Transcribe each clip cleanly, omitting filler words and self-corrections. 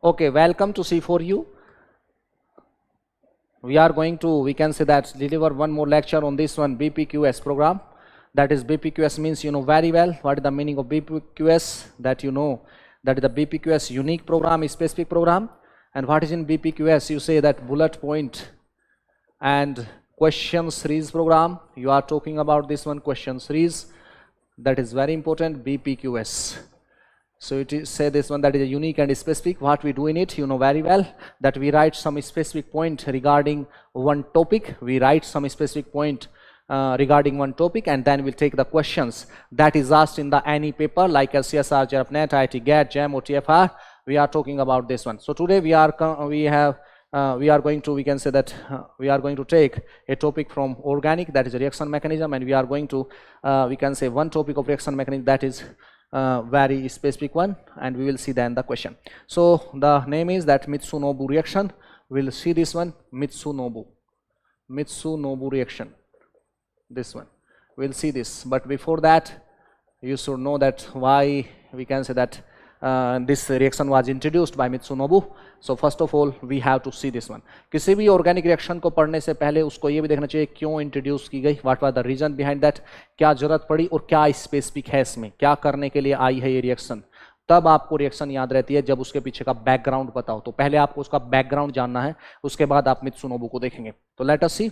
Okay, welcome to C4U. We are going to, we can say that, deliver one more lecture on this one, BPQS program. That is, BPQS means you know very well what is the meaning of BPQS, that you know that is the BPQS unique program, specific program. And what is in BPQS? You say that bullet point and question series program. You are talking about this one, question series. That is very important, BPQS. So it is say this one, that is a unique and specific. What we do in it, you know very well, that we write some specific point regarding one topic. We write some specific point regarding one topic, and then we'll take the questions that is asked in the any paper like CSR, JRF-NET, IIT GAT, JAM, OTFR. We are talking about this one. So today we are going to, we can say that we are going to take a topic from organic, that is a reaction mechanism, and we are going to we can say one topic of reaction mechanism, that is very specific one, and we will see then the question. So the name is that Mitsunobu reaction. We'll see this one, Mitsunobu reaction, this one. We'll see this, but before that you should know that why we can say that this reaction was introduced by Mitsunobu. So first of all we have to see this one. किसी भी organic reaction को पढ़ने से पहले उसको ये भी देखना चाहिए क्यों इंट्रोड्यूस की गई, what was the reason behind that, क्या जरूरत पड़ी और क्या स्पेसिफिक है इसमें, क्या करने के लिए आई है ये रिएक्शन. तब आपको रिएक्शन याद रहती है जब उसके पीछे का बैकग्राउंड पता हो. तो पहले आपको उसका बैकग्राउंड जानना है, उसके बाद आप मित्सुनोबु को देखेंगे. तो let us see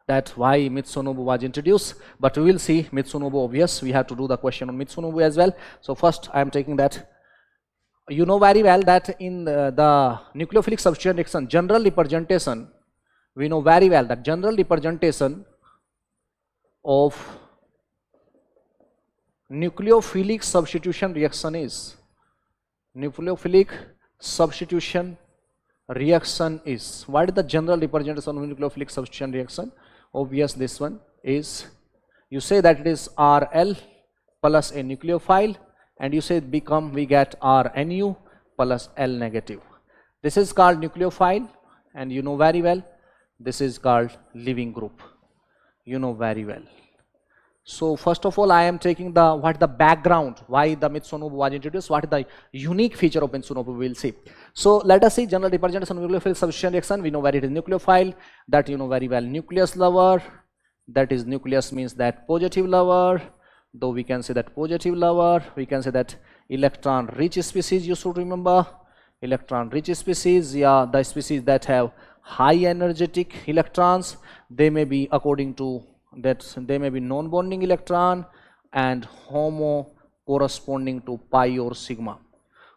that why Mitsunobu was introduced, but we will see Mitsunobu. Obvious, we have to do the question on Mitsunobu as well. So first I am taking that, you know very well that in the nucleophilic substitution reaction, general representation, we know very well that general representation of nucleophilic substitution reaction is what is the general representation of nucleophilic substitution reaction? Obvious, this one is, you say that it is Rl plus a nucleophile, and you say we get Rnu plus L negative. This is called nucleophile, and you know very well this is called leaving group, you know very well. So first of all I am taking the what the background, why the Mitsunobu was introduced, what is the unique feature of Mitsunobu, we will see. So let us see general representation of nucleophilic substitution reaction. We know where it is nucleophile, that you know very well, nucleus lover, that is nucleus means that positive lover, though we can say that positive lover, we can say that electron rich species, you should remember, electron rich species, yeah, the species that have high energetic electrons, they may be according to that they may be non-bonding electron and homo corresponding to pi or sigma,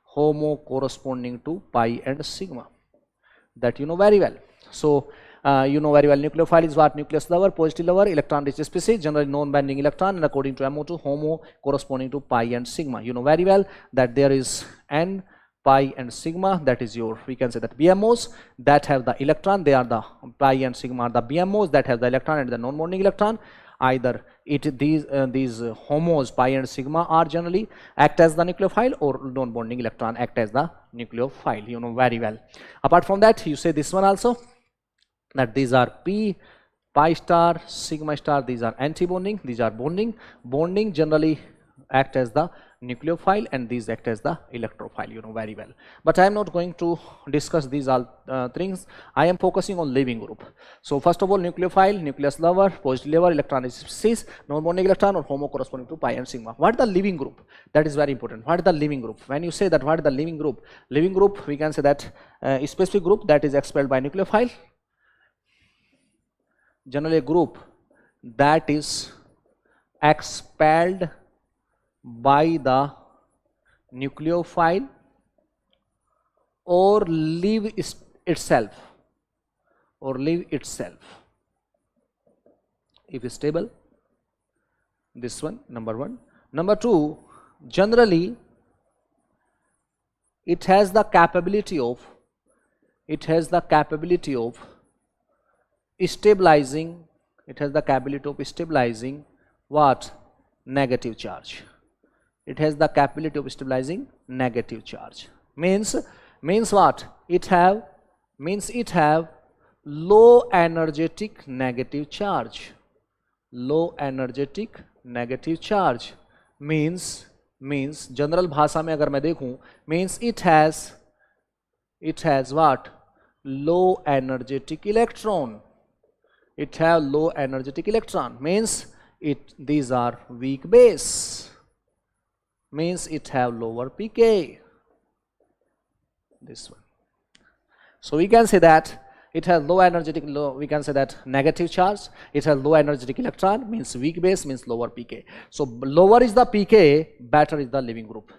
homo corresponding to pi and sigma, that you know very well. So you know very well nucleophile is what, nucleus lover, positive lover, electron rich species, generally non-bonding electron, and according to MO2 homo corresponding to pi and sigma. You know very well that there is n, pi and sigma, that is your, we can say that BMOs that have the electron, they are the pi and sigma are the BMOs that have the electron and the non-bonding electron. Either these homos pi and sigma are generally act as the nucleophile, or non-bonding electron act as the nucleophile, you know very well. Apart from that, you say this one also, that these are pi star, sigma star, these are anti-bonding, these are bonding generally act as the nucleophile, and these act as the electrophile, you know very well. But I am not going to discuss these all things. I am focusing on leaving group. So first of all, nucleophile, nucleus lover, positive lover, electron species, non-bonding electron, or homo corresponding to pi and sigma. What is the leaving group? That is very important. What is the leaving group? When you say that what is the leaving group, we can say that a specific group that is expelled by nucleophile, generally a group that is expelled by the nucleophile or leave itself, if stable, this one, number one. Number two, generally it has the capability of stabilizing, what, negative charge. It has the capability of stabilizing negative charge. Means what? It have low energetic negative charge. Low energetic negative charge means means general भाषा में अगर मैं देखूं means it has what? Low energetic electron. It have low energetic electron means these are weak base, means it have lower pK, this one. So we can say that it has low energetic, we can say that negative charge, it has low energetic electron, means weak base, means lower pK. So lower is the pK, better is the leaving group.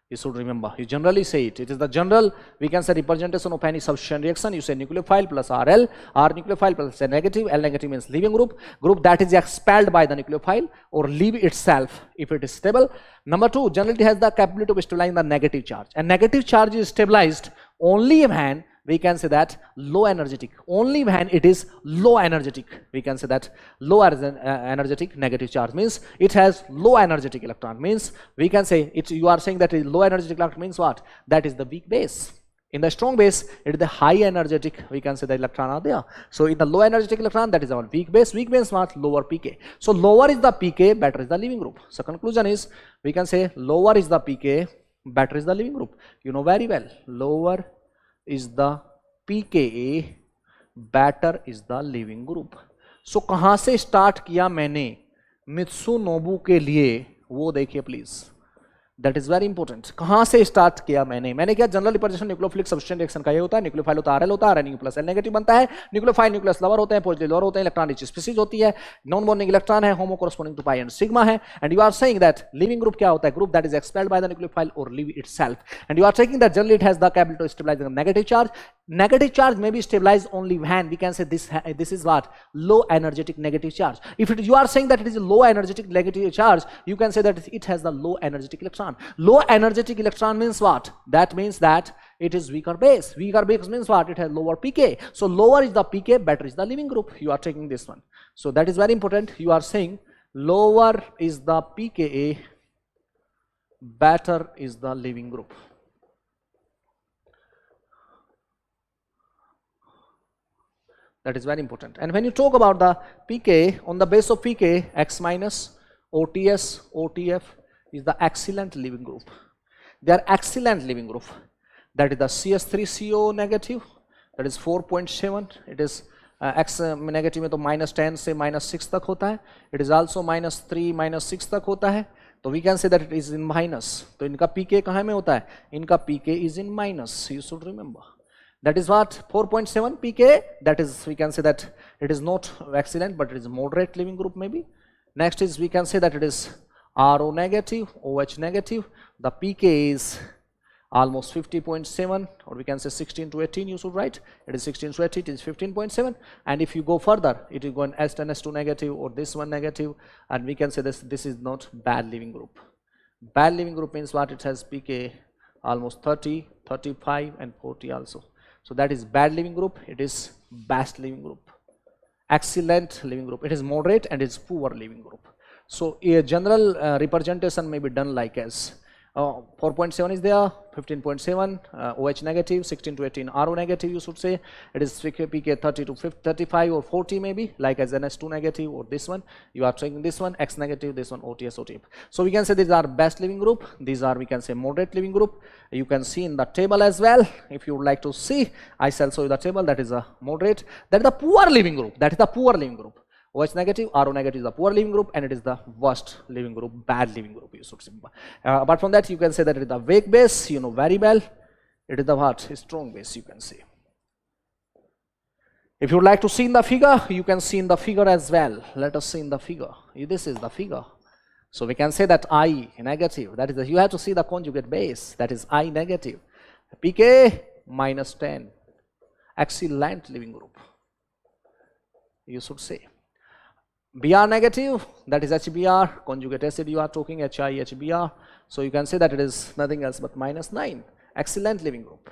You should remember, you generally say it is the general, we can say, representation of any substitution reaction. You say nucleophile plus RL, R nucleophile plus L negative, L negative means leaving group that is expelled by the nucleophile or leave itself if it is stable. Number 2, generally has the capability of stabilizing the negative charge, and negative charge is stabilized only when we can say that low energetic, only when it is low energetic, we can say that low energetic negative charge, means it has low energetic electron, means we can say it, you are saying that it is low energetic electron means what? That is the weak base. In the strong base, it is the high energetic, we can say the electron are there. So in the low energetic electron, that is our weak base what? Lower pK. So lower is the pK, better is the leaving group. So conclusion is, we can say lower is the pK, better is the leaving group. You know very well, lower is the pKa, better is the leaving group. So कहां से start किया मैंने मित्सुनोबू के लिए, वो देखिए please, that is very important. कहां से स्टार्ट किया मैंने क्या, general representation nucleophilic substitution reaction का ये होता है. न्यूक्लियोफाइल होता है RL होता है, RNU प्लस L नेगेटिव बनता है. न्यूक्लियोफाइल न्यूक्लियस लवर होते हैं, पॉजिटिव लवर होते हैं, इलेक्ट्रॉन रिच स्पीशीज होती है, नॉन बॉन्डिंग इलेक्ट्रॉन है, HOMO corresponding to pi and sigma है. And you are saying that leaving group क्या होता है, group that is expelled by the nucleophile और leave itself. And you are taking that generally it has the capability to stabilise the negative charge. Negative charge may be stabilized only when we can say this is what? Low energetic negative charge. If you are saying that it is a low energetic negative charge, you can say that it has the low energetic electron. Low energetic electron means what? That means that it is weaker base. Weaker base means what? It has lower pK. So lower is the pK, better is the leaving group. You are taking this one. So that is very important. You are saying lower is the pKa, better is the leaving group. That is very important. And when you talk about the pK, on the base of pK, X minus, OTS, OTF is the excellent leaving group. They are excellent leaving group. That is the CS3CO negative, that is 4.7. It is X negative में तो -10 से -6 तक होता है. It is also -3, -6 तक होता है. तो we can say that it is in minus. तो इनका pK कहाँ में होता है? इनका pK is in minus. You should remember. That is what? 4.7 pK. That is, we can say that it is not excellent, but it is moderate leaving group maybe. Next is, we can say that it is RO negative, OH negative. The pK is almost 50.7, or we can say 16 to 18, you should write. It is 16 to 18, it is 15.7. And if you go further, it is going S10, S2 negative, or this one negative. And we can say this is not bad leaving group. Bad leaving group means what? It has pK almost 30, 35, and 40 also. So that is bad leaving group, it is best leaving group, excellent leaving group, it is moderate, and it is poor leaving group. So a general representation may be done like as 4.7 is there, 15.7 OH negative, 16 to 18 RO negative, you should say. It is pK 30 to 35 or 40 maybe, like as NS2 negative, or this one. You are taking this one, X negative, this one OTS, OTF. So we can say these are best leaving group, these are, we can say, moderate leaving group. You can see in the table as well. If you would like to see, I shall show you the table. That is a moderate, that is the poor leaving group, that is the poor leaving group. OH negative, RO negative is the poor leaving group, and it is the worst leaving group, bad leaving group, you should say. Apart from that, you can say that it is the weak base, you know very well. It is the what? Strong base, you can say. If you would like to see in the figure, you can see in the figure as well. Let us see in the figure. This is the figure. So we can say that I negative, that is you have to see the conjugate base, that is I negative. pK -10, excellent leaving group, you should say. Br negative, that is HBr, conjugate acid you are talking, HI, HBr. So you can say that it is nothing else but -9, excellent leaving group.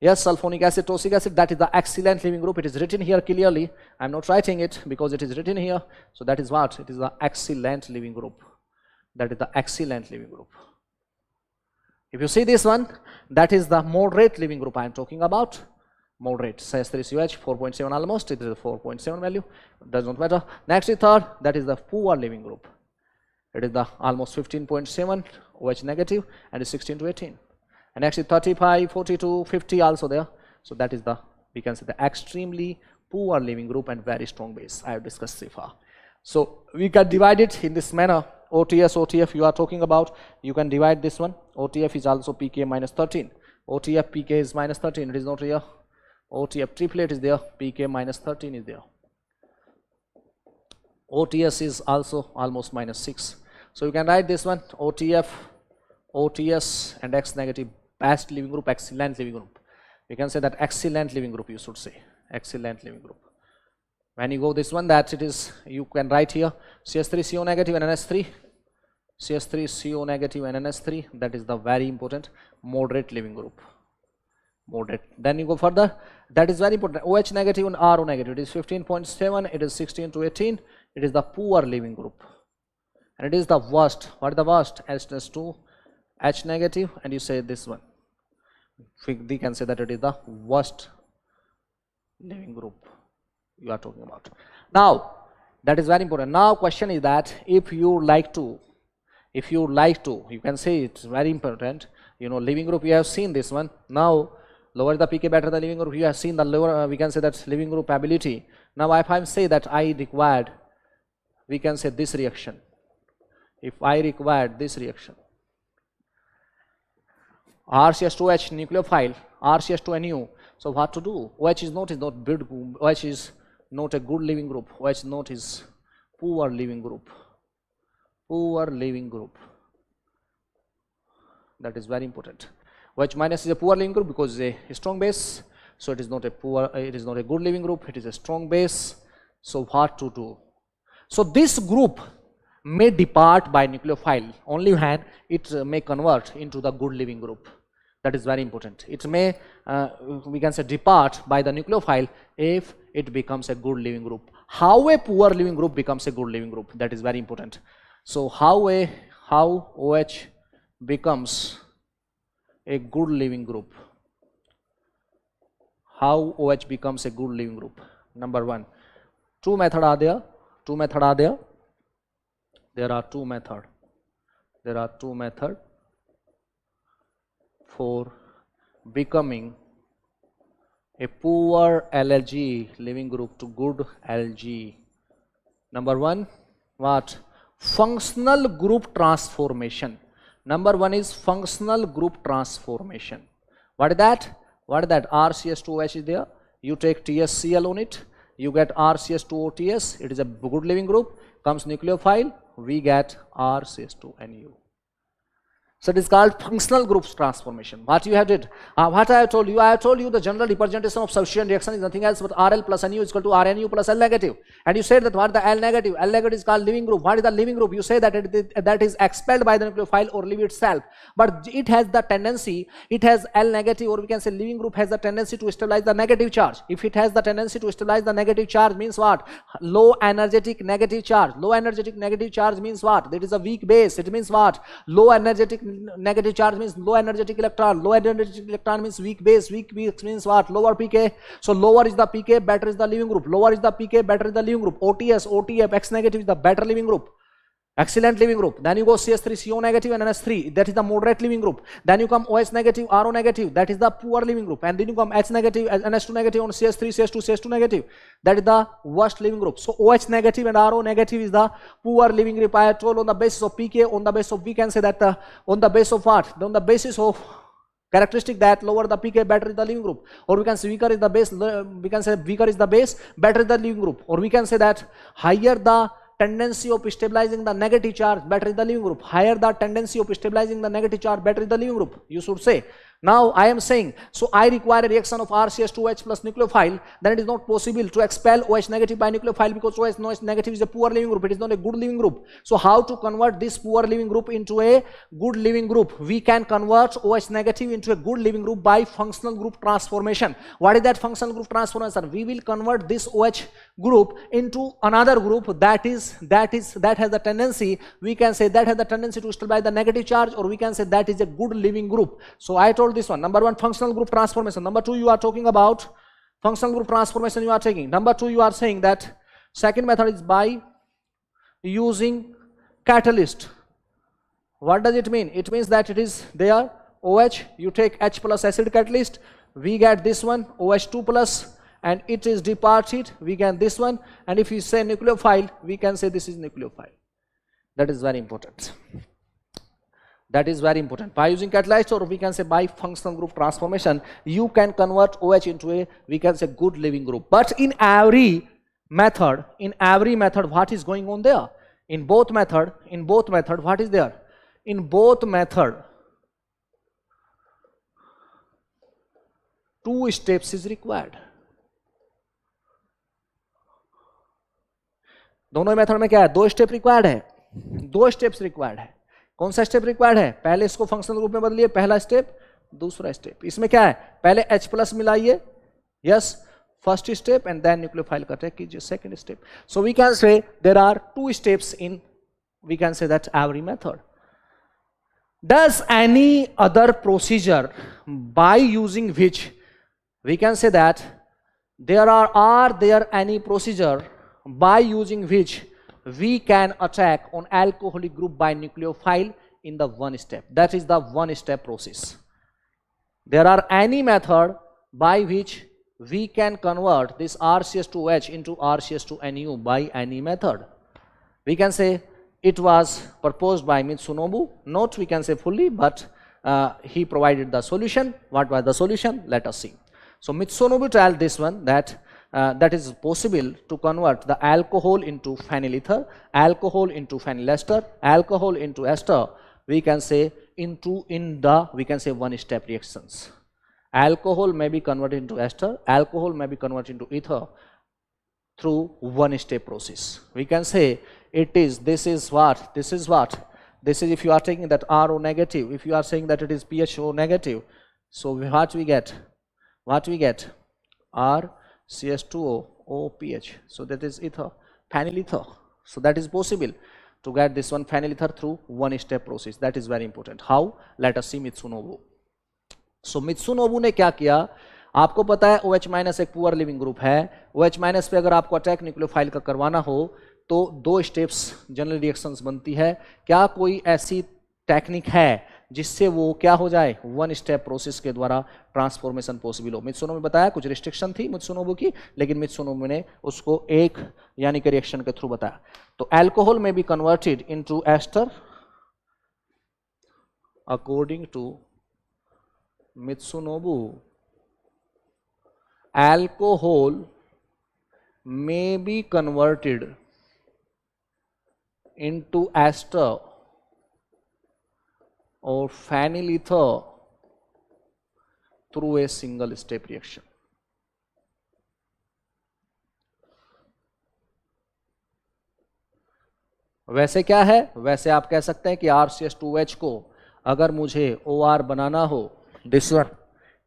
Yes, sulfonic acid, tosic acid, that is the excellent leaving group. It is written here clearly. I am not writing it because it is written here. So that is what? It is the excellent leaving group. That is the excellent leaving group. If you see this one, that is the moderate leaving group I am talking about. Moderate, CS3COH 4.7 almost, it is a 4.7 value, does not matter. Next is third, that is the poor leaving group. It is the almost 15.7 OH negative, and it's 16 to 18. And actually 35, 42, 50 also there. So that is the, we can say, the extremely poor leaving group and very strong base I have discussed so far. So we can divide it in this manner. OTS, OTF you are talking about, you can divide this one. OTF is also pK minus 13. OTF pK is minus 13, it is not here. OTF triplet is there, pK minus 13 is there. OTS is also almost minus 6. So you can write this one, OTF, OTS and X negative, best leaving group, excellent leaving group. You can say that excellent leaving group, you should say, excellent leaving group. When you go this one, that it is, you can write here CS3 CO negative and NS3, CS3 CO negative and NS3, that is the very important moderate leaving group. Moderate. Then you go further, that is very important, OH negative and RO negative, it is 15.7, it is 16 to 18, it is the poor leaving group. And it is the worst. What is the worst? H2, H negative, and you say this one. We can say that it is the worst leaving group you are talking about. Now, that is very important. Now, question is that if you like to, you can say it's very important. You know, leaving group, you have seen this one. Now, lower the pK, better the leaving group. You have seen the lower, we can say that leaving group ability. Now, if I say that I required, we can say this reaction. If I required this reaction, RCS2H nucleophile, RCS2NU, so what to do? OH is not good, OH is not a good leaving group, OH not is poor leaving group, poor leaving group. That is very important. OH minus is a poor leaving group because it is a strong base, so it is not a poor, it is not a good leaving group, it is a strong base. So what to do? So this group may depart by nucleophile only when it may convert into the good leaving group. That is very important. It may, we can say, depart by the nucleophile if it becomes a good leaving group. How a poor leaving group becomes a good leaving group, that is very important. So how OH becomes a good leaving group. How OH becomes a good leaving group. Number one, two methods are there. There are two methods. For becoming a poor LG leaving group to good LG. Number one, what? Functional group transformation. Number one is functional group transformation. What is that? RCS2OH is there. You take TSCl on it. You get RCS2OTS. It is a good leaving group. Comes nucleophile. We get RCS2NU. So it is called functional groups transformation. What you have did, what I have told you the general representation of substitution reaction is nothing else but RL plus NU is equal to RNU plus L negative. And you said that what the L negative is called leaving group. What is the leaving group? You say that that is expelled by the nucleophile or leave itself. But it has the tendency, it has L negative, or we can say leaving group has the tendency to stabilize the negative charge. If it has the tendency to stabilize the negative charge means what? Low energetic negative charge. Low energetic negative charge means what? That is a weak base. It means what? Low energetic negative charge means low energetic electron. Low energetic electron means weak base. Weak base means what? Lower pK. So lower is the pK, better is the leaving group. Lower is the pK, better is the leaving group. OTS, OTF, X negative is the better leaving group. Excellent leaving group. Then you go CS3 CO negative and NS3, that is the moderate leaving group. Then you come OH negative, RO negative, that is the poor leaving group. And then you come H negative, NS2 negative on CS3, CS2, CS2 negative, that is the worst leaving group. So OH negative and RO negative is the poor leaving group. I told on the basis of pK, on the basis of, we can say that on the basis of what? On the basis of characteristic that lower the pK, better is the leaving group. Or we can say weaker is the base, we can say weaker is the base, better is the leaving group. Or we can say that higher the tendency of stabilizing the negative charge, better is the leaving group. Higher the tendency of stabilizing the negative charge, better is the leaving group, you should say. Now I am saying, so I require a reaction of RCS2OH plus nucleophile, then it is not possible to expel OH negative by nucleophile because OH negative is a poor leaving group, it is not a good leaving group. So how to convert this poor leaving group into a good leaving group? We can convert OH negative into a good leaving group by functional group transformation. What is that functional group transformation? We will convert this OH group into another group that has the tendency, we can say that has the tendency to stabilize the negative charge, or we can say that is a good leaving group. So I told this one, number one, functional group transformation. Number two, you are talking about functional group transformation you are taking. Number two, you are saying that second method is by using catalyst. What does it mean? It means that it is there OH, you take H plus acid catalyst, we get this one OH2 plus, and it is departed, we get this one, and if you say nucleophile, we can say this is nucleophile. That is very important. That is very important. By using catalyzed, or we can say by functional group transformation, you can convert OH into a, we can say, good leaving group. But in every method, what is going on there? In both method, what is there? In both method, 2 steps is required. दोनों method में क्या है? 2 step required है, 2 steps required है. कौन सा step required है? पहले इसको फंक्शनल ग्रुप में बदलिए, पहला स्टेप, दूसरा स्टेप. इसमें क्या है? पहले H प्लस मिलाइए, yes, first step, and then nucleophile का टेक कीजिए, second step. So we can say there are 2 steps in, we can say that every method. Does any other procedure by using which we can say that are there any procedure by using which we can attack on alcoholic group by nucleophile in the one step? That is the one step process. There are any method by which we can convert this RCS2H into RCS2NU by any method? We can say it was proposed by Mitsunobu, not we can say fully, but he provided the solution. What was the solution? Let us see. So Mitsunobu told this one that that is possible to convert the alcohol into phenyl ether, alcohol into phenyl ester, alcohol into ester, we can say into we can say one step reactions. Alcohol may be converted into ester, alcohol may be converted into ether through one step process. We can say this is if you are taking that RO negative, if you are saying that it is PHO negative, so what we get? RCS2O, OPH, so that is ether, phenyl ether. So that is possible to get this one phenyl ether through one step process. That is very important. How? Let us see Mitsunobu. So Mitsunobu ने क्या किया? आपको पता है OH minus एक poor leaving group है. OH minus पे अगर आपको अटैक न्यूक्लियोफाइल का करवाना हो तो 2 स्टेप्स जनरल रिएक्शंस बनती है. क्या कोई ऐसी टेक्निक है जिससे वो क्या हो जाए? वन स्टेप प्रोसेस के द्वारा ट्रांसफॉर्मेशन पॉसिबल हो. मित्सुनोबू ने बताया, कुछ रिस्ट्रिक्शन थी मित्सुनोबू की, लेकिन मित्सुनोबू ने उसको एक यानी कि रिएक्शन के थ्रू बताया. तो अल्कोहल में be converted into ester according to Mitsunobu. alcohol may be converted into ester or phenyl ether through a single step reaction. वैसे क्या है? वैसे आप कह सकते हैं कि RCS2H को अगर मुझे OR बनाना हो, this one,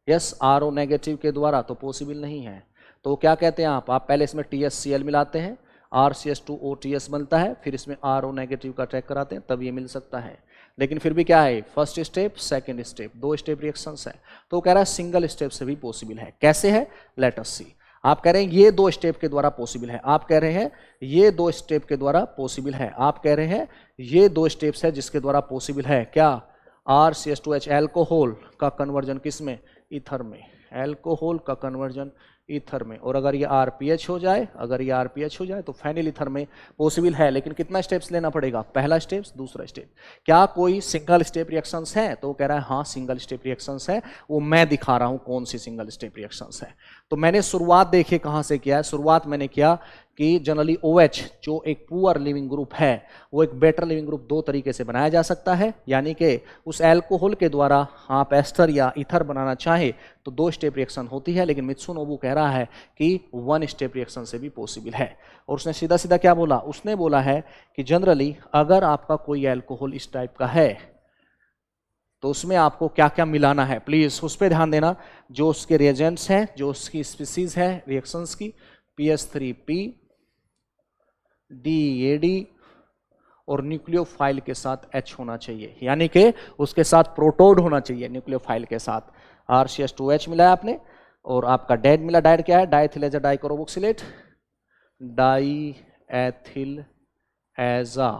yes, RO negative के द्वारा, तो पॉसिबल नहीं है. तो क्या कहते हैं आप पहले इसमें TSCl मिलाते हैं, RCS2OTS बनता है, फिर इसमें RO नेगेटिव का अटैक कराते हैं, तब ये मिल सकता है. लेकिन फिर भी क्या है? First step, second step, 2 step reactions है. तो कह रहा है सिंगल स्टेप से भी पॉसिबल है. कैसे है? लेट अस सी. आप कह रहे हैं ये 2 स्टेप के द्वारा पॉसिबल है, आप कह रहे हैं ये 2 स्टेप के द्वारा पॉसिबल है, आप कह रहे हैं ये 2 स्टेप्स है जिसके द्वारा पॉसिबल है. क्या? RCS2H एल्कोहल का कन्वर्जन किस में? ईथर में. एल्कोहल का कन्वर्जन ईथर में. और अगर ये RPH हो जाए, तो फेनिल ईथर में पॉसिबल है. लेकिन कितना स्टेप्स लेना पड़ेगा? पहला स्टेप्स, दूसरा स्टेप. क्या कोई सिंगल स्टेप रिएक्शंस है? तो कह रहा है हाँ सिंगल स्टेप रिएक्शंस है. वो मैं दिखा रहा हूं कौन सी सिंगल स्टेप रिएक्शंस है. तो मैंने शुरुआत देखिए कहां से किया है. शुरुआत मैंने किया कि जनरली OH जो एक पुअर लिविंग ग्रुप है वो एक बेटर लिविंग ग्रुप 2 तरीके से बनाया जा सकता है. यानी कि उस एल्कोहल के द्वारा आप एस्टर या ईथर बनाना चाहे तो 2 स्टेप रिएक्शन होती है. लेकिन मित्सुनोबू कह रहा है कि 1 स्टेप रिएक्शन से भी पॉसिबल है. और उसने सीधा सीधा क्या बोला? उसने बोला है कि जनरली अगर आपका कोई एल्कोहल इस टाइप का है तो उसमें आपको क्या क्या मिलाना है, प्लीज उस पर ध्यान देना. जो उसके रिएजेंट्स हैं, जो उसकी स्पीसीज है रिएक्शंस की, PH3P, DAD और न्यूक्लियोफाइल के साथ H होना चाहिए. यानी कि उसके साथ प्रोटोड होना चाहिए न्यूक्लियोफाइल के साथ. RCS2H मिला है आपने और आपका डैड मिला. डैड क्या है? डाइथिल एजा डाइक्लोरोबोक्सिलेट, डाई एथिल एजा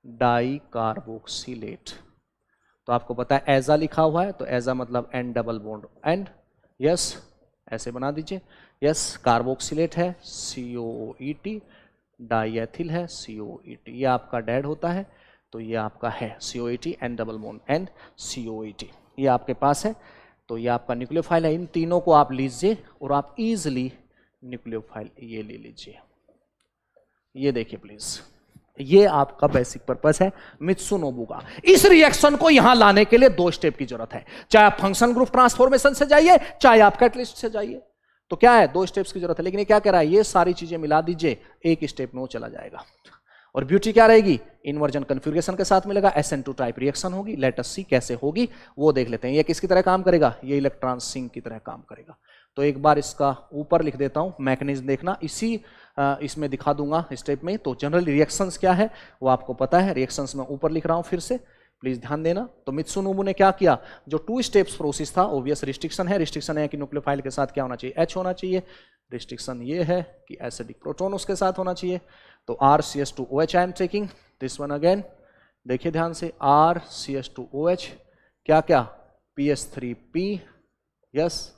डाई कार्बोक्सिलेट। तो आपको पता है एजा लिखा हुआ है, तो एजा मतलब N double bond and, yes ऐसे बना दीजिए, यस कार्बोक्सिलेट है COET, डाई एथिल है COET, ये आपका डैड होता है, तो ये आपका है COET N double bond and COET, ये आपके पास है। तो ये आपका न्यूक्लियोफाइल है। इन तीनों को आप लीजिए और आप इजीली न्यूक्लियोफाइल ये ले लीजिए, ये देखिए प्लीज, ये आपका बेसिक पर्पस है मित्सुनोबू का। इस रिएक्शन को यहां लाने के लिए 2 स्टेप की जरूरत है, चाहे आप फंक्शन ग्रुप ट्रांसफॉर्मेशन से जाइए, चाहे आप कैटलिस्ट से जाइए, तो क्या है 2 स्टेप्स की जरूरत है। लेकिन ये क्या कह रहा है, ये सारी चीजें मिला दीजिए, एक स्टेप में वो चला जाएगा। और ब्यूटी क्या रहेगी, इन्वर्जन कन्फिग्रेशन के साथ मिलेगा, SN2 टाइप रिएक्शन होगी, लेट अस सी कैसे होगी वो देख लेते हैं। ये किसकी तरह काम करेगा, ये इलेक्ट्रॉन सिंक की तरह काम करेगा। तो एक बार इसका ऊपर लिख देता हूं, मैकेनिज्म देखना, इसी इसमें दिखा दूंगा स्टेप में। तो जनरल रिएक्शंस क्या है वो आपको पता है, रिएक्शंस में ऊपर लिख रहा हूं फिर से, प्लीज ध्यान देना। तो मित्सुनोबू ने क्या किया, जो 2 स्टेप्स प्रोसेस था, ऑब्वियस रिस्ट्रिक्शन है कि न्यूक्लियोफाइल के साथ क्या होना चाहिए, H होना चाहिए। रिस्ट्रिक्शन ये है कि एसिडिक प्रोटॉन उसके साथ होना चाहिए। तो RCH2OH I am taking this one again, देखिए ध्यान से, RCH2OH क्या क्या, PS3P, yes,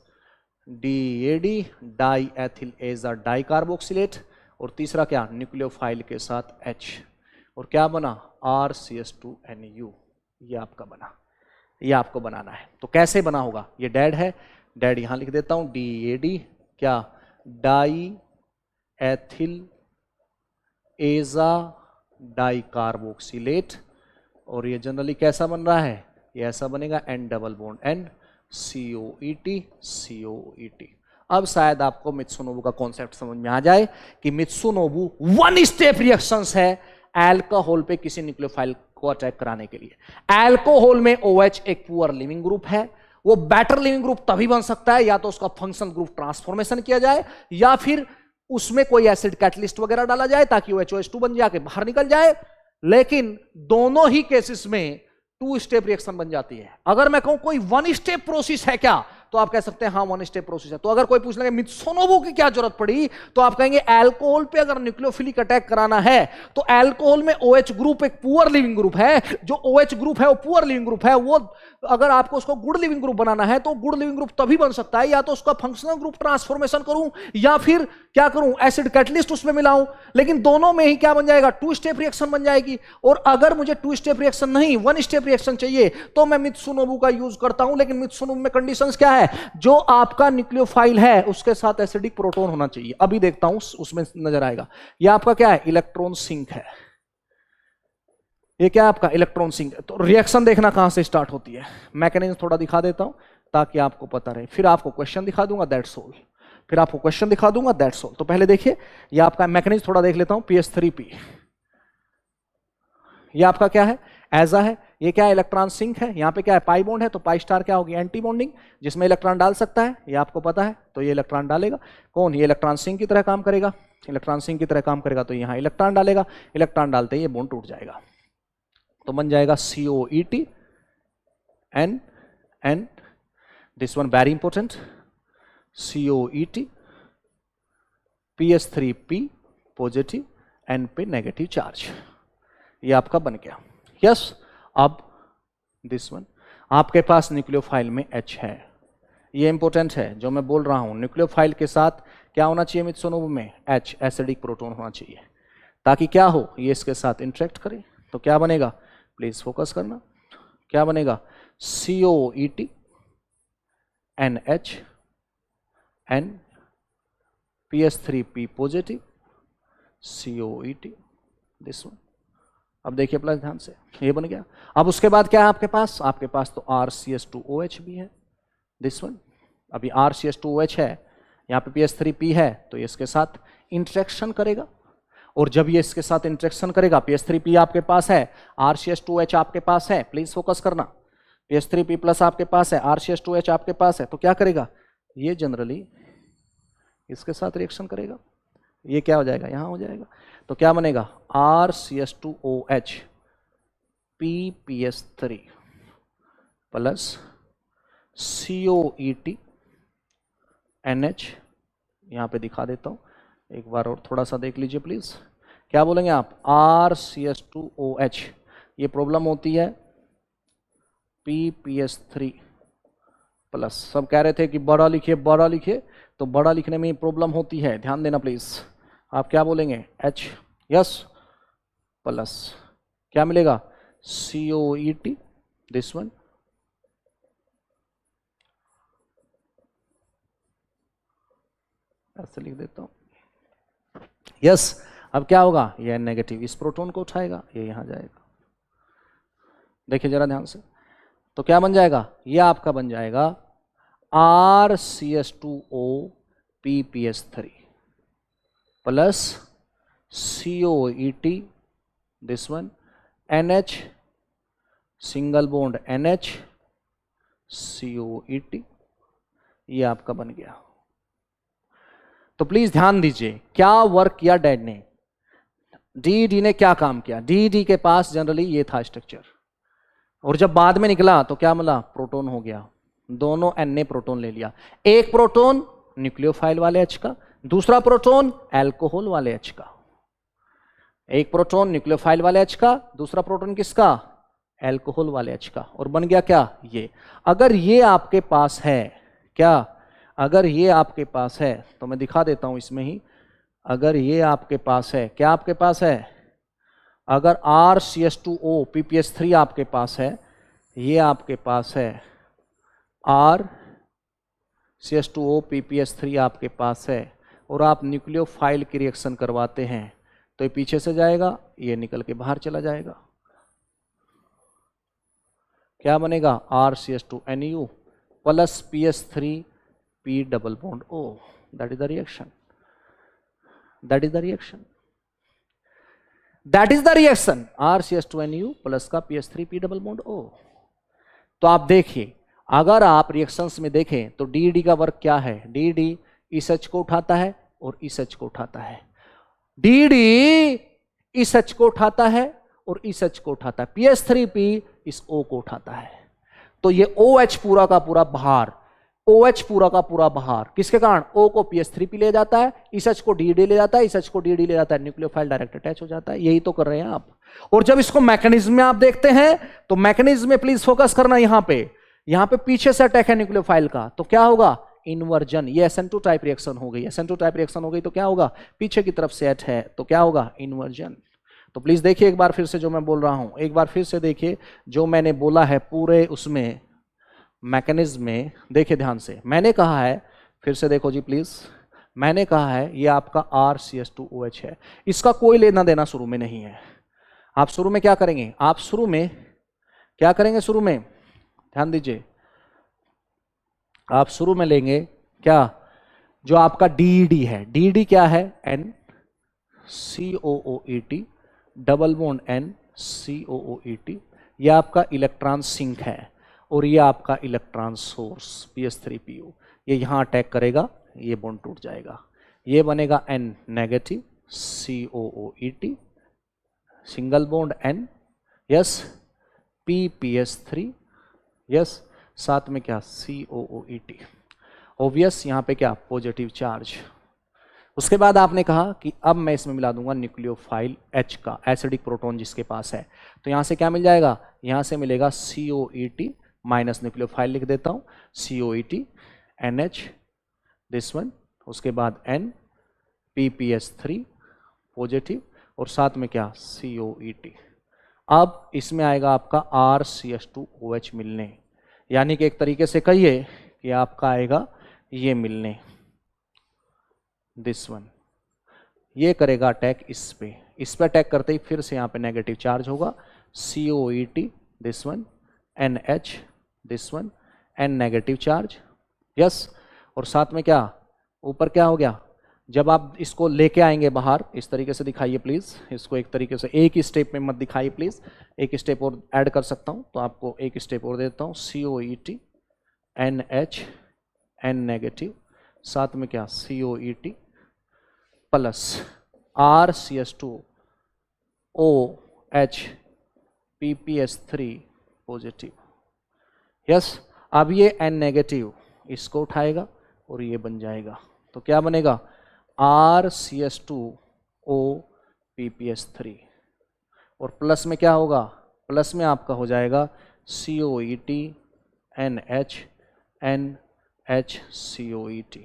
DAD di ethyl azo di carboxylate, और तीसरा क्या, न्यूक्लियोफाइल के साथ H, और क्या बना RCH2NU, ये आपका बना, ये आपको बनाना है। तो कैसे बना होगा, ये डैड है, डैड यहां लिख देता हूं, DAD क्या, डाई एथिल एजा डाई कार्बोक्सिलेट, और ये जनरली कैसा बन रहा है, ये ऐसा बनेगा N double bond N COET। अब शायद आपको मित्सुनोबू का कॉन्सेप्ट समझ में आ जाए कि मित्सुनोबू 1 स्टेप रिएक्शंस है अल्कोहल पे किसी न्यूक्लियोफाइल को अटैक कराने के लिए। अल्कोहल में OH एक पुअर लिविंग ग्रुप है, वो बेटर लिविंग ग्रुप तभी बन सकता है या तो उसका फंक्शन ग्रुप ट्रांसफॉर्मेशन किया जाए, या फिर उसमें कोई एसिड कैटलिस्ट वगैरह डाला जाए ताकि वो HOH2 बन जाके बाहर निकल जाए। लेकिन दोनों ही केसेस में 2 स्टेप रिएक्शन बन जाती है। अगर मैं कहूं कोई 1 स्टेप प्रोसेस है क्या, तो आप कह सकते हैं हाँ 1 स्टेप प्रोसेस है। तो अगर कोई पूछ लेंगे मित्सुनोबू की क्या जरूरत पड़ी, तो आप कहेंगे अल्कोहल पे अगर न्यूक्लियोफिलिक अटैक कराना है तो अल्कोहल में OH ग्रुप एक पुअर लिविंग ग्रुप है, जो OH ग्रुप है वो पुअर लिविंग ग्रुप है, वो अगर आपको उसको गुड लिविंग ग्रुप बनाना है तो गुड लिविंग ग्रुप तभी बन सकता है या तो उसका फंक्शनल ग्रुप ट्रांसफॉर्मेशन करूं या फिर क्या करूं, एसिड कैटलिस्ट उसमें मिलाऊं। लेकिन दोनों में ही क्या बन जाएगा, 2 स्टेप रिएक्शन बन जाएगी। और अगर मुझे 2 स्टेप रिएक्शन नहीं 1 स्टेप रिएक्शन चाहिए तो मैं मित्सुनोबू का यूज करता हूं। लेकिन मित्सुनोबू में कंडीशंस क्या है, जो आपका न्यूक्लियोफाइल है उसके साथ एसिडिक प्रोटॉन होना चाहिए। अभी देखता हूं उसमें नजर आएगा। यह आपका क्या है, इलेक्ट्रॉन सिंक है, ये क्या आपका इलेक्ट्रॉन सिंक। तो रिएक्शन देखना कहां से स्टार्ट होती है, मैकेनिज्म थोड़ा दिखा देता हूं ताकि आपको पता रहे, फिर आपको क्वेश्चन दिखा दूंगा दैट्स ऑल, फिर आपको क्वेश्चन दिखा दूंगा दैट्स ऑल। तो पहले देखिए ये आपका मैकेनिज्म थोड़ा देख लेता हूं। PS3P ये आपका क्या है, एजा है, ये क्या है, इलेक्ट्रॉन सिंक है। यहां पे क्या है, पाई बॉन्ड है, तो पाई स्टार क्या होगी, एंटी बॉन्डिंग, जिसमें इलेक्ट्रॉन डाल सकता है, ये आपको पता है। तो ये इलेक्ट्रॉन डालेगा कौन, ये इलेक्ट्रॉन सिंक की तरह काम करेगा, इलेक्ट्रॉन सिंक की तरह काम करेगा। तो यहां इलेक्ट्रॉन डालेगा, इलेक्ट्रॉन डालते ही ये बॉन्ड टूट जाएगा, तो बन जाएगा COET and this one very important, COET PS3P positive N पे नेगेटिव चार्ज, ये आपका बन गया। यस अब दिस वन, आपके पास न्यूक्लियोफाइल में H है, ये इंपॉर्टेंट है जो मैं बोल रहा हूं। न्यूक्लियोफाइल के साथ क्या होना चाहिए मित्सुनोबू में, H एसिडिक प्रोटॉन होना चाहिए, ताकि क्या हो, ये इसके साथ इंटरेक्ट करे। तो क्या बनेगा, प्लीज फोकस करना, क्या बनेगा, COET NH N PS3P positive COET this one. अब देखिए प्लस ध्यान से, ये बन गया। अब उसके बाद क्या है आपके पास तो RCH2OH भी है दिस वन। अभी RCH2OH है, यहाँ पे PS3P है, तो ये इसके साथ इंटरेक्शन करेगा, और जब ये इसके साथ इंटरेक्शन करेगा, PS3P आपके पास है, RCH2OH आपके पास है, प्लीज फोकस करना, PS3P प्लस आपके पास है, RCH2OH आपके पास है, तो क्या करेगा, ये जनरली इसके साथ रिएक्शन करेगा, ये क्या हो जाएगा, यहां हो जाएगा। तो क्या बनेगा, RCH2OH PPS3 plus COET NH, यहां पे दिखा देता हूं एक बार और, थोड़ा सा देख लीजिए प्लीज, क्या बोलेंगे आप, RCH2OH। ये प्रॉब्लम होती है PPS3 प्लस। सब कह रहे थे कि बड़ा लिखिए बड़ा लिखिए, तो बड़ा लिखने में प्रॉब्लम होती है, ध्यान देना प्लीज। आप क्या बोलेंगे, H, यस, प्लस क्या मिलेगा, COET, दिस वन, ऐसे लिख देता हूं, यस। अब क्या होगा, ये नेगेटिव इस प्रोटॉन को उठाएगा, ये यहां जाएगा। देखिए जरा ध्यान से, तो क्या बन जाएगा, ये आपका बन जाएगा RCH2O PPS3 plus COET, this one, NH, single bond NH, COET, ये आपका बन गया। तो प्लीज ध्यान दीजिए क्या वर्क किया डैड ने, डी ने क्या काम किया। डी के पास जनरली ये था स्ट्रक्चर, और जब बाद में निकला तो क्या मिला, प्रोटॉन हो गया। दोनों एन ने प्रोटॉन ले लिया, एक प्रोटॉन न्यूक्लियोफाइल वाले H का, दूसरा प्रोटॉन एल्कोहल वाले H का। एक प्रोटॉन न्यूक्लियोफाइल वाले H का, दूसरा प्रोटॉन किसका, एल्कोहल वाले H का, और बन गया क्या, ये। अगर ये आपके पास है, क्या, अगर ये आपके पास है, तो मैं दिखा देता हूं इसमें ही। अगर ये आपके पास है, क्या आपके पास है, अगर RCH2O PPS3 आपके पास है, ये आपके पास है RCH2O PPS3 आपके पास है, और आप न्यूक्लियोफाइल की रिएक्शन करवाते हैं, तो ये पीछे से जाएगा, ये निकल के बाहर चला जाएगा। क्या बनेगा, RCH2NU plus PS3 P double bond O। That is the reaction, that is the reaction, that is the reaction, RCH2NU plus का PS3 P double bond O। तो आप देखिए, अगर आप रिएक्शंस में देखें तो डी का वर्क क्या है, डी इस H को उठाता है और इस H को उठाता है, डी इस H को उठाता है और इस H को उठाता है, PS3P इस O को उठाता है। तो ये OH पूरा का पूरा बाहर, OH पूरा का पूरा बाहर, किसके कारण, O को PS3P ले जाता है, इस H को DD ले जाता है, इस H को DD ले जाता है, न्यूक्लियोफाइल डायरेक्ट अटैच हो जाता है। यही तो कर रहे हैं आप। और जब इसको मैकेनिज्म में आप देखते हैं, तो मैकेनिज्म में प्लीज फोकस करना, यहां पे पीछे से अटैक है न्यूक्लियोफाइल का, तो क्या होगा, इन्वर्जन। ये SN2 टाइप रिएक्शन हो गई, SN2 टाइप रिएक्शन हो गई, तो क्या होगा, पीछे की तरफ से H है, तो क्या होगा, इन्वर्जन। तो प्लीज देखिए एक बार फिर से जो मैं बोल रहा हूं, एक बार फिर से देखिए जो मैंने बोला है पूरे उसमें मैकेनिज्म में, देखिए ध्यान से। मैंने कहा है, फिर से देखो जी प्लीज, मैंने कहा है ये आपका RCH2OH है, इसका कोई लेना देना शुरू में नहीं है। आप शुरू में क्या करेंगे, आप शुरू में क्या करेंगे, शुरू में ध्यान दीजिए, आप शुरू में लेंगे क्या, जो आपका डी है, डी क्या है, NCOOET डबल बॉन्ड NCOOET, ये आपका इलेक्ट्रॉन सिंक है, और ये आपका इलेक्ट्रॉन सोर्स PS3PO, ये यहां अटैक करेगा, ये बॉन्ड टूट जाएगा, ये बनेगा N negative COOET single bond N, yes, PPS3, yes, साथ में क्या, COOET, ऑब्वियस यहां पे क्या, पॉजिटिव चार्ज। उसके बाद आपने कहा कि अब मैं इसमें मिला दूंगा न्यूक्लियोफाइल H का, एसिडिक प्रोटॉन जिसके पास है, तो यहां से क्या मिल जाएगा, यहां से मिलेगा COET माइनस न्यूक्लियोफाइल लिख देता हूं, COET NH, दिस वन, उसके बाद N PPS3 पॉजिटिव, और साथ में क्या, COET। अब इसमें आएगा आपका RCH2OH मिलने, यानी कि एक तरीके से कहिए कि आपका आएगा ये मिलने, दिस वन, ये करेगा अटैक इस पे अटैक करते ही फिर से यहाँ पे नेगेटिव चार्ज होगा, COET this one, NH this one, N negative charge, yes, और साथ में क्या, ऊपर क्या हो गया, जब आप इसको लेके आएंगे बाहर, इस तरीके से दिखाइए प्लीज, इसको एक तरीके से, एक ही स्टेप में मत दिखाइए प्लीज, एक स्टेप और ऐड कर सकता हूं तो आपको एक स्टेप और देता हूं, COET NH N नेगेटिव, साथ में क्या, COET plus RCH2OH PPS3 positive, yes. अब ये N नेगेटिव इसको उठाएगा और ये बन जाएगा, तो क्या बनेगा, RCH2O PPS3 और प्लस में क्या होगा, प्लस में आपका हो जाएगा COET NH NHCOET।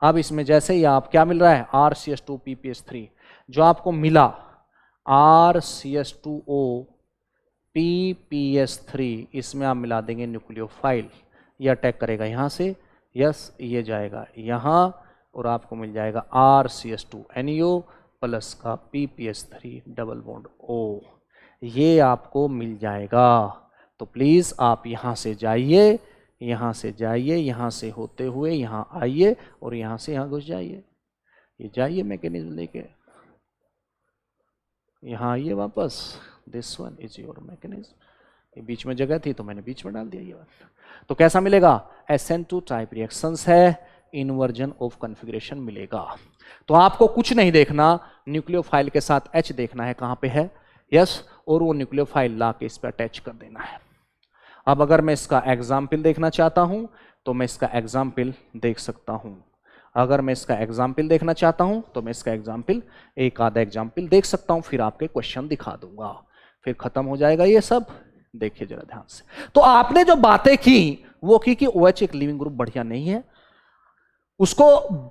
अब इसमें जैसे ही आप क्या मिल रहा है RCS2 PPS3, जो आपको मिला RCS2O PPS3, इसमें आप मिला देंगे न्यूक्लियोफाइल, यह अटैक करेगा यहाँ से, यस ये जाएगा यहाँ और आपको मिल जाएगा RCS2NO प्लस का PPS3 डबल बॉन्ड O, ये आपको मिल जाएगा। तो प्लीज़ आप यहाँ से जाइए, यहाँ से जाइए, यहाँ से होते हुए यहाँ आइए और यहाँ से यहाँ घुस जाइए, ये जाइए मैकेनिज्म लेके, यहाँ आइए वापस, this one is your mechanism, ये बीच में जगह थी तो मैंने बीच में डाल दिया ये वाला। तो कैसा मिलेगा, SN2 टाइप रिएक्शंस है, इन्वर्जन ऑफ कॉन्फ़िगरेशन मिलेगा। तो आपको कुछ नहीं देखना, न्यूक्लियोफाइल के साथ H देखना है कहाँ पे है, यस, और वो न्यूक्लियोफाइल ला के इस पर अटैच कर देना है। अब अगर मैं इसका एग्जाम्पल देखना चाहता हूं तो मैं इसका एग्जाम्पल देख सकता हूं, अगर मैं इसका एग्जाम्पल देखना चाहता हूं तो मैं इसका एग्जाम्पल, एक आधा एग्जाम्पल देख सकता हूं, फिर आपके क्वेश्चन दिखा दूंगा, फिर खत्म हो जाएगा ये सब। देखिए जरा ध्यान से, तो आपने जो बातें की वो की कि OH एक लिविंग ग्रुप बढ़िया नहीं है, उसको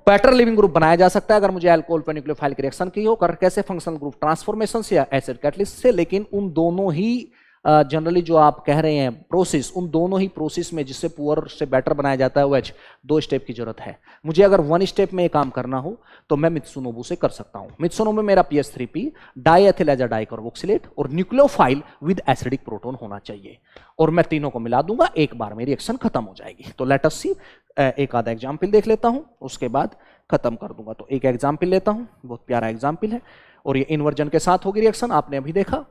बेटर लिविंग ग्रुप बनाया जा सकता है अगर मुझे अल्कोहल पर न्यूक्लियोफाइल की रिएक्शन की हो, कर कैसे, फंक्शनल ग्रुप ट्रांसफॉर्मेशन से या एसिड कैटलिस्ट से, लेकिन उन दोनों ही जनरली जो आप कह रहे हैं प्रोसेस, उन दोनों ही प्रोसेस में जिससे पुअर से बेटर बनाया जाता है OH, 2 स्टेप की जरूरत है। मुझे अगर 1 स्टेप में ये काम करना हो तो मैं मित्सुनोबू से कर सकता हूं। मित्सुनोबू में मेरा PS3P डाईएथिल एज डाइकार्बोक्सिलेट और न्यूक्लियोफाइल विद एसिडिक प्रोटोन होना चाहिए, और मैं तीनों को मिला दूंगा, एक बार में रिएक्शन खत्म हो जाएगी। तो लेट अस सी, एक आधा एग्जाम्पल देख लेता हूं, उसके बाद खत्म कर दूंगा। तो एक एग्जाम्पल लेता हूं, बहुत प्यारा एग्जाम्पल है, और ये इन्वर्जन के साथ होगी रिएक्शन, आपने अभी देखा।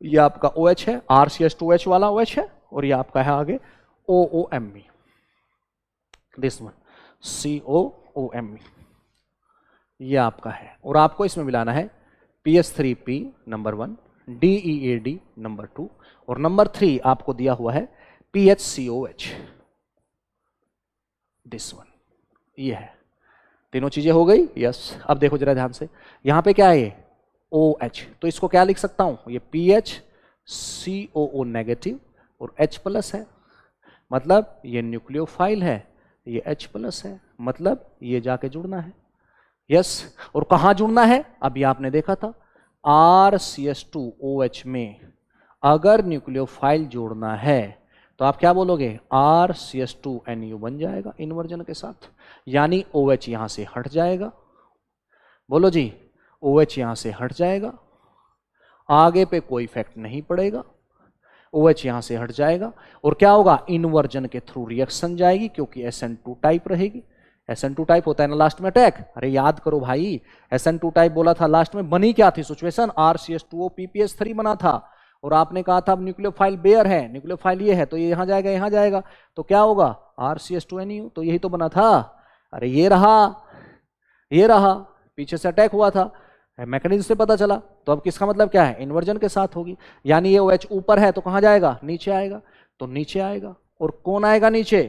ये आपका OH है, RCS2H वाला OH है, और ये आपका है आगे OOMe, दिस वन COOMe, ये आपका है, और आपको इसमें मिलाना है PS3P नंबर 1, DEAD नंबर 2, और नंबर 3 आपको दिया हुआ है PHCOH, दिस वन, ये है। तीनों चीजें हो गई, यस। अब देखो जरा ध्यान से, यहां पे क्या है ये OH, तो इसको क्या लिख सकता हूं, ये PHCOO नेगेटिव और H प्लस है, मतलब ये न्यूक्लियोफाइल है, ये H प्लस है, मतलब ये जाके जुड़ना है, यस। और कहां जुड़ना है, अभी आपने देखा था RCS2OH में अगर न्यूक्लियोफाइल जोड़ना है तो आप क्या बोलोगे, RCS2NU बन जाएगा इन्वर्जन के साथ, यानी OH यहां से हट जाएगा, बोलो जी, OH यहां से हट जाएगा, आगे पे कोई इफेक्ट नहीं पड़ेगा, OH यहां से हट जाएगा, और क्या होगा, इन्वर्जन के थ्रू रिएक्शन जाएगी, क्योंकि SN2 टाइप रहेगी। SN2 टाइप होता है ना लास्ट में अटैक, अरे याद करो भाई, SN2 टाइप बोला था, लास्ट में बनी क्या थी सिचुएशन, RCS2O PPS3 बना था, और आपने कहा था अब न्यूक्लियोफाइल बेयर है, न्यूक्लियोफाइल ये है, तो ये यहां जाएगा, यहां जाएगा, तो क्या होगा RCS2NU, तो यही तो बना था, अरे ये रहा, ये रहा, पीछे से अटैक हुआ था, मैकेनिज्म से पता चला। तो अब किसका मतलब क्या है, इन्वर्जन के साथ होगी, यानी ये OH ऊपर है तो कहां जाएगा, नीचे आएगा, तो नीचे आएगा, और कौन आएगा नीचे,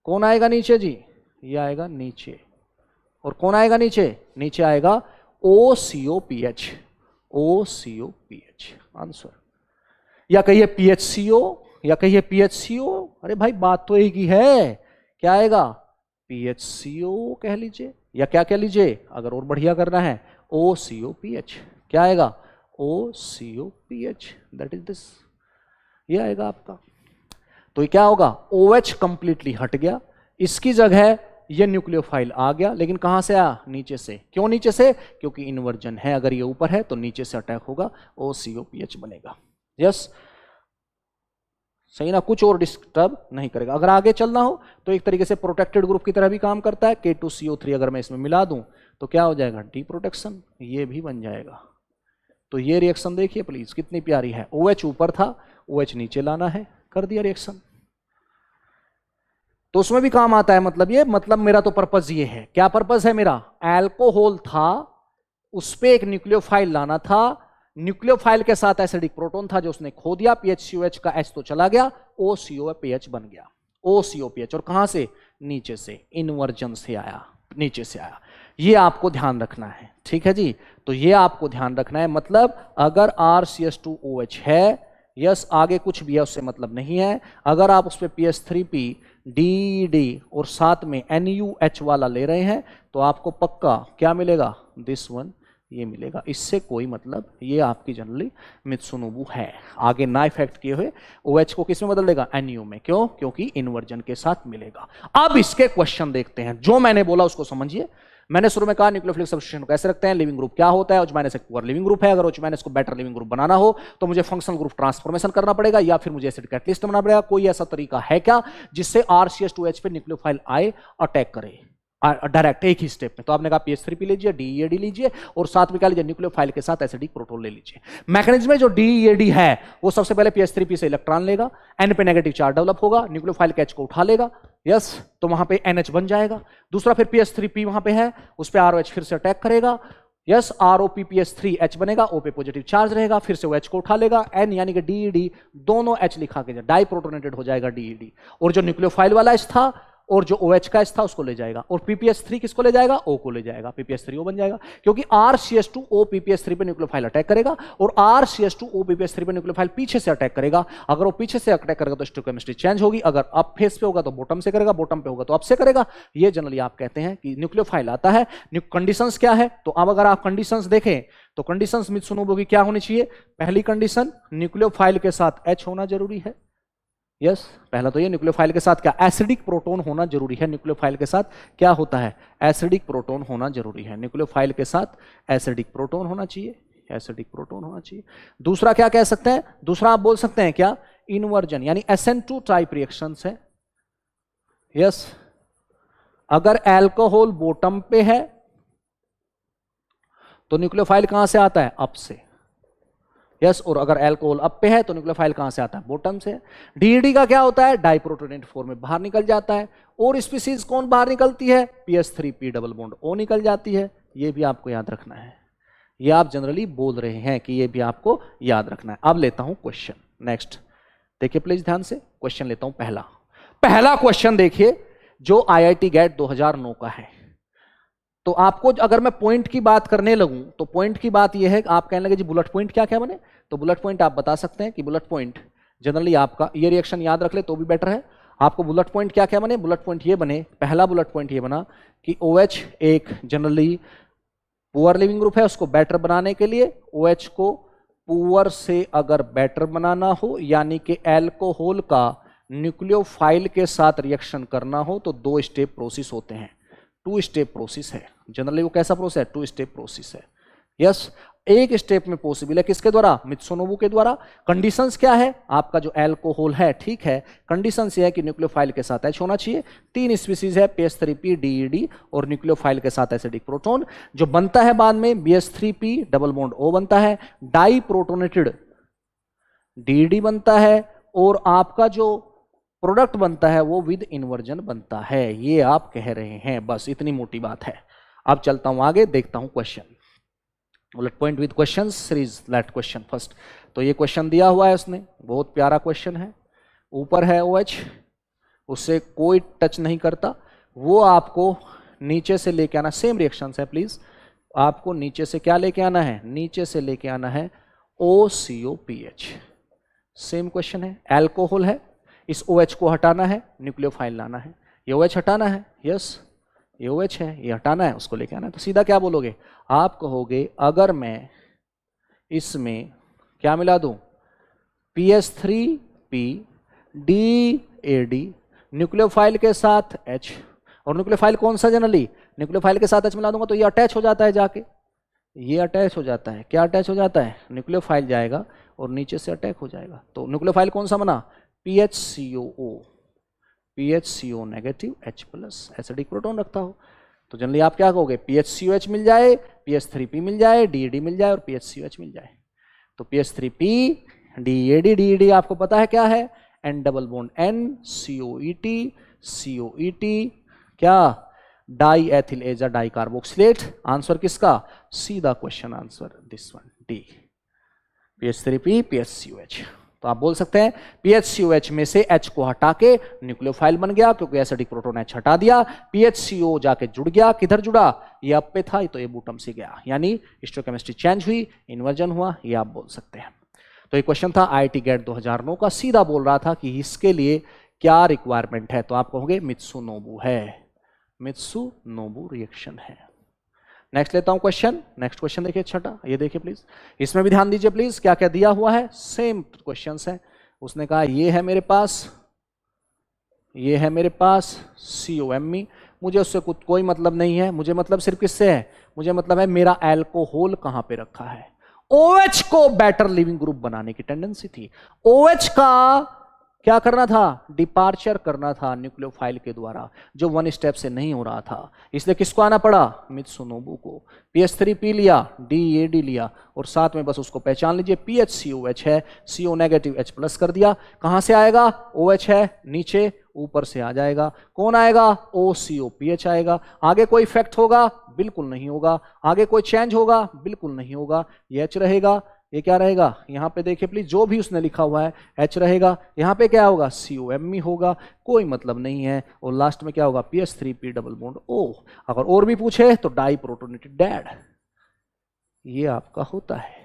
कौन आएगा नीचे जी, ये आएगा नीचे, और कौन आएगा नीचे, नीचे आएगा OCOPH, OCOPH आंसर, या कहिए PHCO, या कहिए PHCO, अरे भाई बात तो एक ही है, क्या आएगा PHCO कह लीजिए, या क्या कह लीजिए, अगर और बढ़िया करना है OCOPH, क्या आएगा OCOPH, दैट इज दिस, ये आएगा आपका। तो ये क्या होगा, OH कंप्लीटली हट गया, इसकी जगह ये न्यूक्लियोफाइल आ गया, लेकिन कहां से आया, नीचे से। क्यों नीचे से, क्योंकि इन्वर्जन है, अगर ये ऊपर है तो नीचे से अटैक होगा, OCOPH बनेगा, यस सही ना, कुछ और डिस्टर्ब नहीं करेगा। अगर आगे चलना हो तो एक तरीके से प्रोटेक्टेड ग्रुप की तरह भी काम करता है, K2CO3 अगर मैं इसमें मिला दूं तो क्या हो जाएगा, डी प्रोटेक्शन, ये भी बन जाएगा। तो ये रिएक्शन देखिए प्लीज कितनी प्यारी है, OH ऊपर था, OH नीचे लाना है, कर दिया रिएक्शन, तो उसमें भी काम आता है। मतलब ये, मतलब मेरा तो पर्पज ये है, क्या पर्पज है मेरा, अल्कोहल था, उस पे एक न्यूक्लियोफाइल लाना था, न्यूक्लियोफाइल के साथ एसिडिक प्रोटॉन था जो उसने खो दिया, PHCOH का H तो चला गया, OCOPH बन गया, OCOPH, और कहां से, नीचे से, इन्वर्जन से आया, नीचे से आया। ये आपको ध्यान रखना है, ठीक है जी। तो ये आपको ध्यान रखना है, मतलब अगर RCH2OH है, यस आगे कुछ भी है उससे मतलब नहीं है। अगर आप उस पर PS3P DED और साथ में NuH वाला ले रहे हैं तो आपको पक्का क्या मिलेगा, दिस वन ये मिलेगा। इससे कोई मतलब, ये आपकी जनरली मित्सुनोबु है। आगे ना इफेक्ट किए हुए OH को किस में बदल देगा, NU में। क्यों, क्योंकि इन्वर्जन के साथ मिलेगा। अब इसके क्वेश्चन देखते हैं, जो मैंने बोला उसको समझिए। मैंने शुरू में कहा न्यूक्लियोफिलिक सब्स्टिट्यूशन कैसे रखते हैं, लिविंग ग्रुप क्या होता है, OH- एक पुअर लिविंग ग्रुप है। अगर OH- को बेटर लिविंग ग्रुप बनाना हो तो मुझे फंक्शनल ग्रुप ट्रांसफॉर्मेशन करना पड़ेगा या फिर मुझे एसिड कैटलिस्ट बनाना पड़ेगा। कोई ऐसा तरीका है क्या जिससे RCH2H पे न्यूक्लियोफाइल आए, अटैक करे डायरेक्ट एक ही स्टेप में? तो आपने कहा PS3P लीजिए, DEAD लीजिए और साथ में क्या लीजिए, न्यूक्लियोफाइल के साथ एसिडिक प्रोटोन ले लीजिए। मैकेनिज्म में जो DEAD है वो सबसे पहले PS3P से इलेक्ट्रॉन लेगा, N पे नेगेटिव चार्ज डेवलप होगा, न्यूक्लियोफाइल के H को उठा लेगा, यस, तो वहां पे NH बन जाएगा। दूसरा फिर PS3P वहां पे है, उस पे ROH फिर से अटैक करेगा, यस, ROPPS3H बनेगा, O पे पॉजिटिव चार्ज रहेगा, फिर से वो H को उठा लेगा, N यानी कि DED, दोनों H लिखा के डाई प्रोटोनेटेड हो जाएगा DED, और जो न्यूक्लियोफाइल वाला H था और जो OH का H था उसको ले जाएगा, और PPS3 किसको ले जाएगा, O को ले जाएगा, PPS3O बन जाएगा। क्योंकि RCH2O PPS3 पे न्यूक्लियोफाइल अटैक करेगा और RCH2O PPS3 पे न्यूक्लियोफाइल पीछे से अटैक करेगा। अगर वो पीछे से अटैक करेगा तो स्टोइकोकेमिस्ट्री चेंज होगी, अगर अप फेस पे होगा तो बॉटम से करेगा, बॉटम पे होगा तो अप से करेगा। ये जनरली आप कहते हैं कि न्यूक्लियोफाइल आता है। कंडीशंस क्या है, तो अब अगर आप कंडीशंस देखें तो कंडीशंस मित्सुनोबु की क्या होनी चाहिए। पहली कंडीशन, न्यूक्लियोफाइल के साथ H होना जरूरी है, यस पहला तो ये न्यूक्लियोफाइल के साथ क्या, एसिडिक प्रोटोन होना जरूरी है। न्यूक्लियोफाइल के साथ क्या होता है, एसिडिक प्रोटोन होना जरूरी है। न्यूक्लियोफाइल के साथ एसिडिक प्रोटोन होना चाहिए, एसिडिक प्रोटोन होना चाहिए। दूसरा क्या कह सकते हैं, दूसरा आप बोल सकते हैं क्या, इन्वर्जन, यानी SN2 टाइप रिएक्शंस है, यस। अगर एल्कोहल बॉटम पे है तो न्यूक्लियोफाइल कहां से आता है, अप से, यस, और अगर अल्कोहल अप पे है तो न्यूक्लियोफाइल कहां से आता है, बॉटम से। DED का क्या होता है, डाइप्रोटोनेट फॉर्म में बाहर निकल जाता है। और स्पीसीज कौन बाहर निकलती है, PS3P डबल बॉन्ड O निकल जाती है। ये भी आपको याद रखना है, ये आप जनरली बोल रहे हैं कि ये भी आपको याद रखना है। अब लेता हूं क्वेश्चन, नेक्स्ट देखिए प्लीज ध्यान से, क्वेश्चन लेता हूं पहला क्वेश्चन देखिए जो IIT GAT 2009 का है। तो आपको अगर मैं पॉइंट की बात करने लगूं तो पॉइंट की बात यह है कि आप कहने लगे जी बुलेट पॉइंट क्या क्या बने, तो बुलेट पॉइंट आप बता सकते हैं कि बुलेट पॉइंट जनरली आपका ये रिएक्शन याद रख ले तो भी बेटर है। आपको बुलेट पॉइंट क्या क्या बने, बुलेट पॉइंट ये बने, पहला बुलेट पॉइंट ये बना कि OH एक जनरली पुअर लिविंग ग्रुप है, उसको बेटर बनाने के लिए OH को पुअर से अगर बेटर बनाना हो, यानी कि एल्कोहल का न्यूक्लियोफाइल के साथ रिएक्शन करना हो तो 2 स्टेप प्रोसेस होते हैं, 2 स्टेप प्रोसेस है जनरली। वो कैसा प्रोसेस है, 2 स्टेप प्रोसेस है, यस। एक स्टेप में पॉसिबल है किसके द्वारा, मित्सुनोबु के द्वारा। कंडीशंस क्या है, आपका जो अल्कोहल है, ठीक है, कंडीशंस ये है कि न्यूक्लियोफाइल के साथ H होना चाहिए। 3 स्पीसीज है, PS3P DED और न्यूक्लियोफाइल के साथ एसिडिक प्रोटोन। जो बनता है बाद में BS3P डबल बॉन्ड O बनता है, डाई प्रोटोनेटेड DED बनता है, और आपका जो प्रोडक्ट बनता है वो विद इन्वर्जन बनता है। ये आप कह रहे हैं, बस इतनी मोटी बात है। अब चलता हूं आगे, देखता हूं question, bullet point with question series, let question first. तो ये क्वेश्चन दिया हुआ है उसने, बहुत प्यारा क्वेश्चन है। ऊपर है OH, उससे कोई टच नहीं करता, वो आपको नीचे से लेके आना, सेम रिएक्शन है प्लीज, आपको नीचे से क्या लेके आना है, नीचे से लेके आना है OCOPH। सेम क्वेश्चन है, एल्कोहल है, इस OH को हटाना है, न्यूक्लियोफाइल लाना है, ये OH हटाना है, यस ये OH है, ये हटाना है, उसको लेके आना है। तो सीधा क्या बोलोगे, आप कहोगे अगर मैं इसमें क्या मिला दूं, PS3P DAD न्यूक्लियोफाइल के साथ H, और न्यूक्लियोफाइल कौन सा जनरली, न्यूक्लियोफाइल के साथ H मिला दूंगा तो ये अटैच हो जाता है, जाके ये अटैच हो जाता है, क्या अटैच हो जाता है, न्यूक्लियोफाइल जाएगा और नीचे से अटैक हो जाएगा। तो न्यूक्लियोफाइल कौन सा बना, PHCO negative H+, acidic proton रखता हो। तो जनरली आप क्या कहोगे, PHCOH मिल जाए, PS3P मिल जाए, DED मिल जाए और PHCOH मिल जाए। तो PS3P DED आपको पता है क्या है, N double bond N COET क्या, di ethyl azo di carboxylate. Answer किसका, सीधा question answer this one, D, PH3P PHCOH। तो आप बोल सकते हैं PHCOH में से H को हटा के न्यूक्लियोफाइल बन गया, क्योंकि एसिडिक प्रोटोन H हटा दिया, PHCO जाके जुड़ गया, किधर जुड़ा, ये अप पे था तो ये बॉटम से गया, यानी स्टोइकोकेमिस्ट्री चेंज हुई, इन्वर्जन हुआ, ये आप बोल सकते हैं। तो ये क्वेश्चन था IIT गेट 2009 का, सीधा बोल रहा था कि इसके लिए क्या रिक्वायरमेंट है, तो आप कहोगे मित्सुनोबू है, मित्सुनोबू रिएक्शन है। नेक्स्ट लेता हूं क्वेश्चन, नेक्स्ट क्वेश्चन देखिए छठा, ये देखिए प्लीज, इसमें भी ध्यान दीजिए प्लीज, क्या क्या दिया हुआ है, सेम क्वेश्चंस है। उसने कहा ये है मेरे पास, ये है मेरे पास COMe, मुझे उससे कुछ कोई मतलब नहीं है, मुझे मतलब सिर्फ किससे है, मुझे मतलब है मेरा एल्कोहल कहां पे रखा है। OH को बेटर लिविंग ग्रुप बनाने की टेंडेंसी थी, OH का क्या करना था, डिपार्चर करना था न्यूक्लियोफाइल के द्वारा, जो वन स्टेप से नहीं हो रहा था, इसलिए किसको आना पड़ा, मित्सुनोबू को। PH3 पी लिया, DAD लिया, और साथ में बस उसको पहचान लीजिए PHCOH है, CO नेगेटिव H प्लस कर दिया, कहां से आएगा, OH है नीचे, ऊपर से आ जाएगा, कौन आएगा, OCOPH आएगा। आगे कोई इफेक्ट होगा, बिल्कुल नहीं होगा, आगे कोई चेंज होगा, बिल्कुल नहीं होगा, ये H रहेगा, ये क्या रहेगा, यहां पे देखिए प्लीज, जो भी उसने लिखा हुआ है H रहेगा, यहां पे क्या होगा, COMe होगा, कोई मतलब नहीं है, और लास्ट में क्या होगा, PH3P डबल बॉन्ड O। अगर और भी पूछे तो डाई प्रोटोनेटेड डैड, ये आपका होता है।